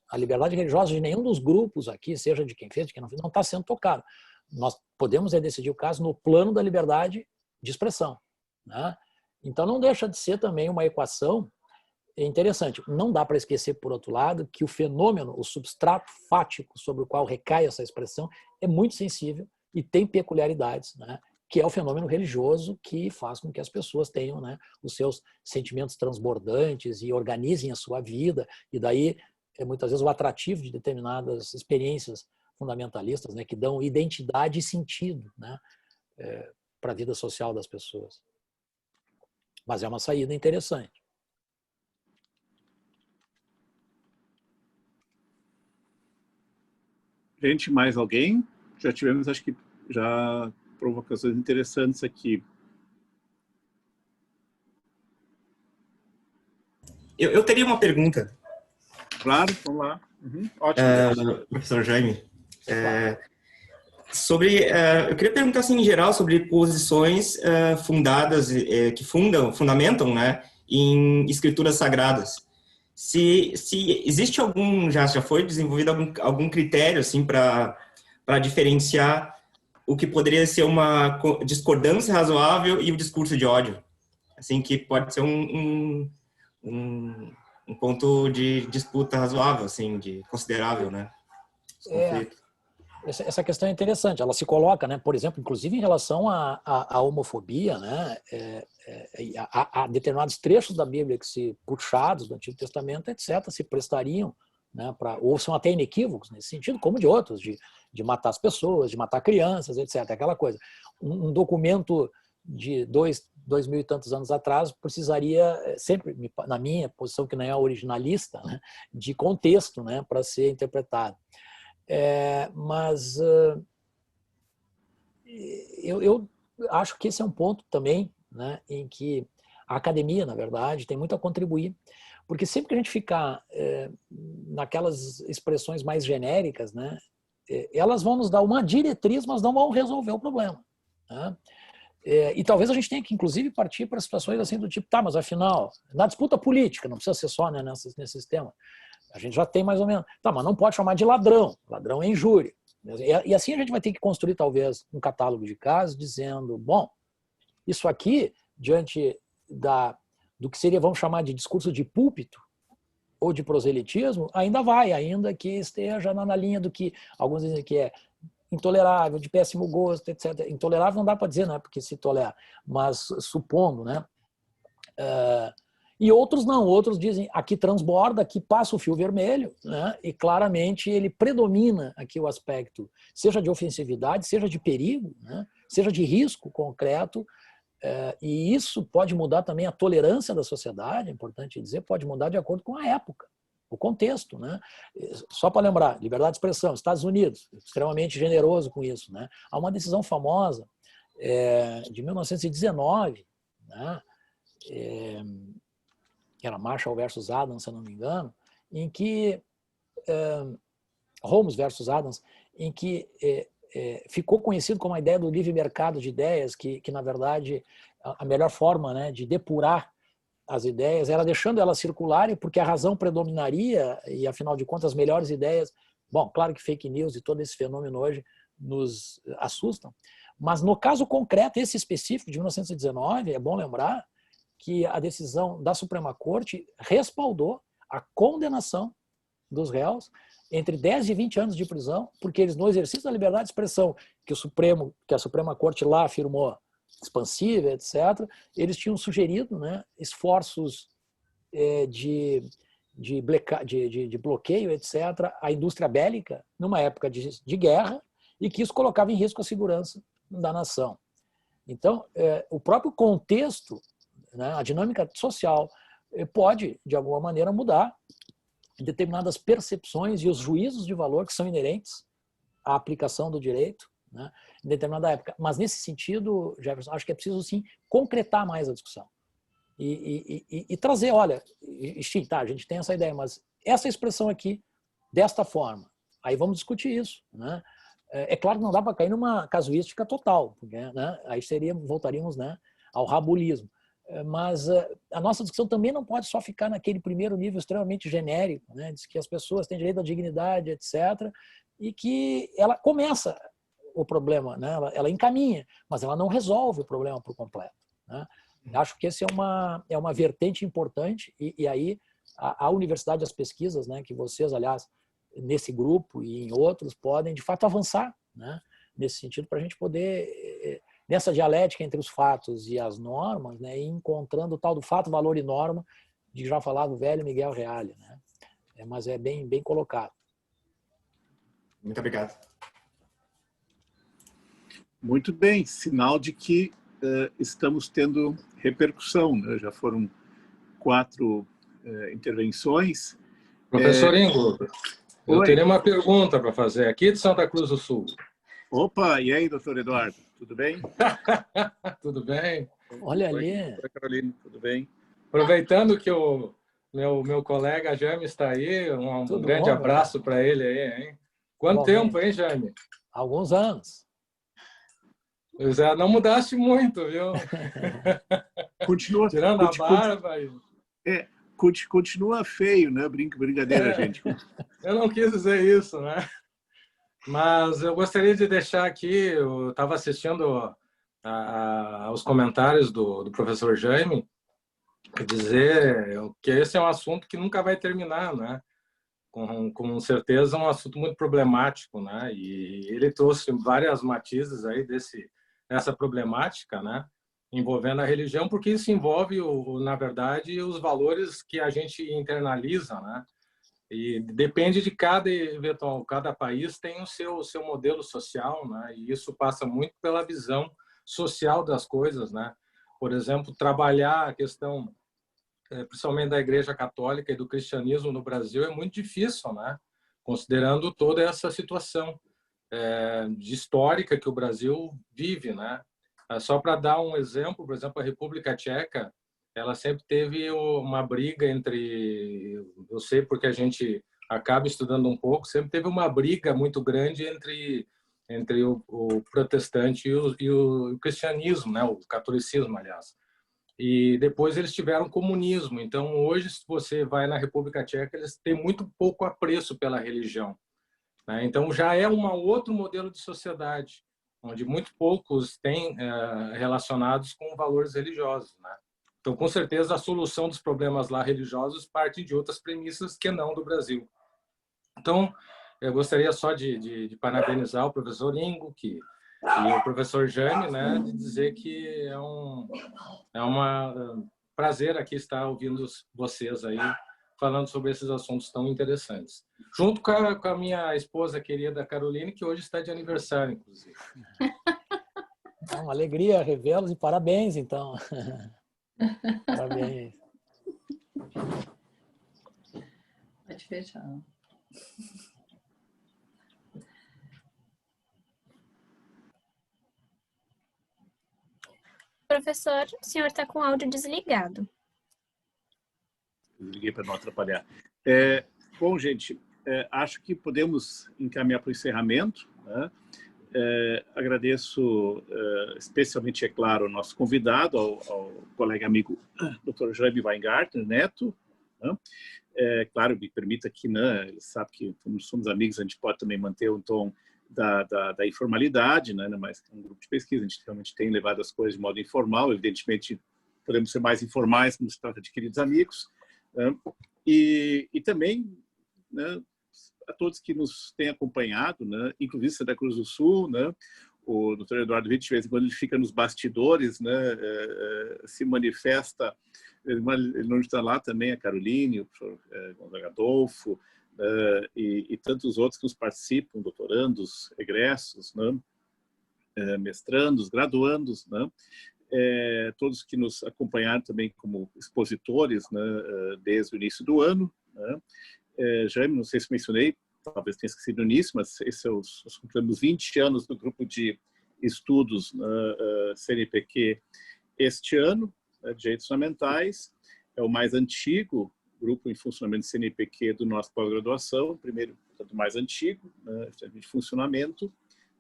A liberdade religiosa de nenhum dos grupos aqui, seja de quem fez, de quem não fez, não está sendo tocado. Nós podemos decidir o caso no plano da liberdade de expressão, né? Então, não deixa de ser também uma equação interessante. Não dá para esquecer, por outro lado, que o fenômeno, o substrato fático sobre o qual recai essa expressão é muito sensível e tem peculiaridades, né? Que é o fenômeno religioso que faz com que as pessoas tenham, né, os seus sentimentos transbordantes e organizem a sua vida. E daí, muitas vezes, o atrativo de determinadas experiências fundamentalistas, né, que dão identidade e sentido, né, para a vida social das pessoas. Mas é uma saída interessante. Gente, mais alguém? Já tivemos, acho que, já provocações interessantes aqui. Eu teria uma pergunta. Claro, vamos lá. Ótimo. Professor Jaime. Eu queria perguntar, assim, em geral, sobre posições fundadas, que fundamentam, né, em escrituras sagradas. Se existe já foi desenvolvido algum critério, assim, para diferenciar o que poderia ser uma discordância razoável e o discurso de ódio, assim, que pode ser um ponto de disputa razoável, assim, considerável, né? Essa questão é interessante. Ela se coloca, né, por exemplo, inclusive em relação à homofobia, né, a determinados trechos da Bíblia que se puxados do Antigo Testamento, etc., se prestariam, né, ou são até inequívocos nesse sentido, como de outros, de matar as pessoas, de matar crianças, etc. Aquela coisa. Um documento de 2.000 e tantos anos atrás precisaria sempre, na minha posição que não é originalista, né, de contexto, né, para ser interpretado. Mas eu acho que esse é um ponto também, né, em que a academia, na verdade, tem muito a contribuir, porque sempre que a gente ficar naquelas expressões mais genéricas, né, elas vão nos dar uma diretriz, mas não vão resolver o problema, né? E talvez a gente tenha que, inclusive, partir para situações assim do tipo, tá, mas afinal, na disputa política, não precisa ser só, né, nesse sistema, a gente já tem mais ou menos, tá, mas não pode chamar de ladrão, ladrão é injúria. E assim a gente vai ter que construir talvez um catálogo de casos dizendo, bom, isso aqui, diante do que seria, vamos chamar de discurso de púlpito ou de proselitismo, ainda que esteja na linha do que alguns dizem que é intolerável, de péssimo gosto, etc. Intolerável não dá para dizer, né, porque se tolera, mas supondo, né, e outros não, outros dizem aqui transborda, aqui passa o fio vermelho, né? E claramente ele predomina aqui o aspecto, seja de ofensividade, seja de perigo, né? Seja de risco concreto, e isso pode mudar também a tolerância da sociedade, é importante dizer, pode mudar de acordo com a época, o contexto, né? Só para lembrar, liberdade de expressão, Estados Unidos, extremamente generoso com isso, né? Há uma decisão famosa de 1919, né? Que era Marshall versus Adams, se eu não me engano, em que Holmes versus Adams, em que ficou conhecido como a ideia do livre mercado de ideias, que na verdade a melhor forma, né, de depurar as ideias, era deixando elas circularem, porque a razão predominaria e, afinal de contas, as melhores ideias... Bom, claro que fake news e todo esse fenômeno hoje nos assustam, mas no caso concreto, esse específico de 1919, é bom lembrar que a decisão da Suprema Corte respaldou a condenação dos réus entre 10 e 20 anos de prisão, porque eles, no exercício da liberdade de expressão que a Suprema Corte lá afirmou expansiva, etc., eles tinham sugerido, né, esforços de bloqueio, etc., à indústria bélica, numa época de guerra, e que isso colocava em risco a segurança da nação. Então, o próprio contexto, né, a dinâmica social, pode, de alguma maneira, mudar determinadas percepções e os juízos de valor que são inerentes à aplicação do direito, né, em determinada época. Mas, nesse sentido, Jefferson, acho que é preciso, sim, concretar mais a discussão. E trazer, olha, tá, a gente tem essa ideia, mas essa expressão aqui, desta forma, aí vamos discutir isso, né? É claro que não dá para cair numa casuística total, porque, né, aí voltaríamos, né, ao rabulismo. Mas a nossa discussão também não pode só ficar naquele primeiro nível extremamente genérico, né, de que as pessoas têm direito à dignidade, etc., e que ela começa o problema, né, ela encaminha, mas ela não resolve o problema por completo, né? Acho que esse é uma vertente importante e aí a universidade, as pesquisas, né, que vocês, aliás, nesse grupo e em outros, podem, de fato, avançar, né, nesse sentido, para a gente poder, nessa dialética entre os fatos e as normas, né, ir encontrando o tal do fato, valor e norma, de que já falava o velho Miguel Reale, né? Mas é bem colocado. Muito obrigado. Muito bem, sinal de que estamos tendo repercussão, né? Já foram 4 intervenções. Professor Ingo, eu Oi. teria uma pergunta para fazer aqui de Santa Cruz do Sul. Opa, e aí, doutor Eduardo, tudo bem? Tudo bem? Olha ali. Oi, Carolina, tudo bem? Aproveitando que o meu colega Jaime está aí, um grande abraço para ele aí, hein? Quanto tempo, hein, Jaime? Alguns anos. Pois é, não mudaste muito, viu? Continua, tirando a barba. Continua feio, né? Brincadeira, gente. Eu não quis dizer isso, né? Mas eu gostaria de deixar aqui, eu estava assistindo aos comentários do professor Jaime, dizer que esse é um assunto que nunca vai terminar, né? Com certeza é um assunto muito problemático, né? E ele trouxe várias matizes aí dessa problemática, né? Envolvendo a religião, porque isso envolve, na verdade, os valores que a gente internaliza, né? E depende de cada país tem o seu modelo social, né? E isso passa muito pela visão social das coisas, né? Por exemplo, trabalhar a questão, principalmente da Igreja Católica e do cristianismo no Brasil é muito difícil, né? Considerando toda essa situação histórica que o Brasil vive, né? Só para dar um exemplo, por exemplo, a República Tcheca, ela sempre teve uma briga entre, eu sei porque a gente acaba estudando um pouco, sempre teve uma briga muito grande entre o protestante e o cristianismo, né? O catolicismo, aliás. E depois eles tiveram comunismo. Então, hoje, se você vai na República Tcheca, eles têm muito pouco apreço pela religião, né? Então, já é um outro modelo de sociedade, onde muito poucos têm relacionados com valores religiosos, né? Então, com certeza, a solução dos problemas lá religiosos parte de outras premissas que não do Brasil. Então, eu gostaria só de parabenizar o professor Ingo e o professor Jaime, né, de dizer que é um prazer aqui estar ouvindo vocês aí falando sobre esses assuntos tão interessantes. Junto com a minha esposa querida Caroline, que hoje está de aniversário, inclusive. É uma alegria revê-los e parabéns, então. Parabéns. Pode fechar. Professor, o senhor está com o áudio desligado. Desliguei para não atrapalhar. Bom, gente, acho que podemos encaminhar para o encerramento, né? Agradeço especialmente, é claro, o nosso convidado, ao colega amigo Dr. Jaime Weingartner Neto. Né? Claro, me permita que, né, ele sabe que, como somos amigos, a gente pode também manter um tom da informalidade, né? Mas é um grupo de pesquisa, a gente realmente tem levado as coisas de modo informal, evidentemente podemos ser mais informais quando se trata de queridos amigos. Né? E também, né, a todos que nos têm acompanhado, né, inclusive Santa Cruz do Sul, né, o Dr. Eduardo Witt, de vez em quando ele fica nos bastidores, né, se manifesta, ele não está lá também, a Caroline, o professor Gonzaga Adolfo, e tantos outros que nos participam, doutorandos, egressos, né, mestrandos, graduandos, né, todos que nos acompanharam também como expositores, né, desde o início do ano, né. Jaime, não sei se mencionei, talvez tenha esquecido nisso, mas nós completamos 20 anos do grupo de estudos CNPq este ano, de direitos fundamentais. É o mais antigo grupo em funcionamento de CNPq do nosso pós-graduação, o primeiro, portanto, mais antigo, né, de funcionamento,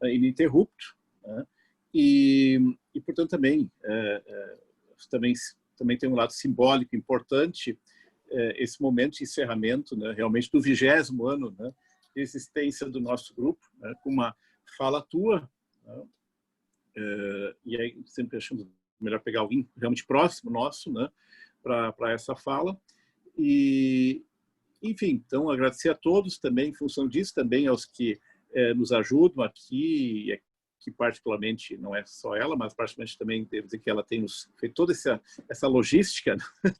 ininterrupto, né, e, portanto, também tem um lado simbólico importante, esse momento de encerramento, né, realmente do 20º ano, né, de existência do nosso grupo, né, com uma fala tua, né, e aí sempre achamos melhor pegar alguém realmente próximo nosso, né, para essa fala. E, enfim, então agradecer a todos também, em função disso, também aos que nos ajudam aqui, que particularmente não é só ela, mas particularmente também devo dizer que ela tem feito toda essa logística, né,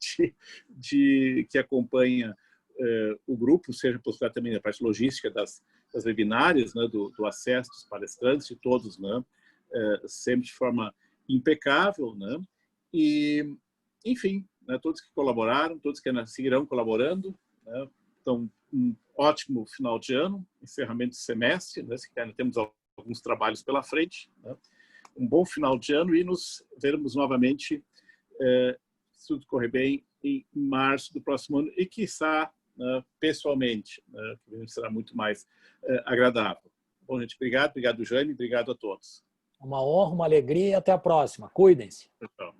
que acompanha o grupo, seja possibilidade também da parte logística das webinárias, né, do acesso dos palestrantes, de todos, né, sempre de forma impecável, né, e, enfim, né, todos que colaboraram, todos que seguirão colaborando, né, então, um ótimo final de ano, encerramento de semestre, né, se ainda temos alguns trabalhos pela frente, né? Um bom final de ano e nos veremos novamente, se tudo correr bem, em março do próximo ano e, quiçá, pessoalmente, né? Que será muito mais agradável. Bom, gente, obrigado, Jaime, obrigado a todos. Uma honra, uma alegria e até a próxima. Cuidem-se. Tchau.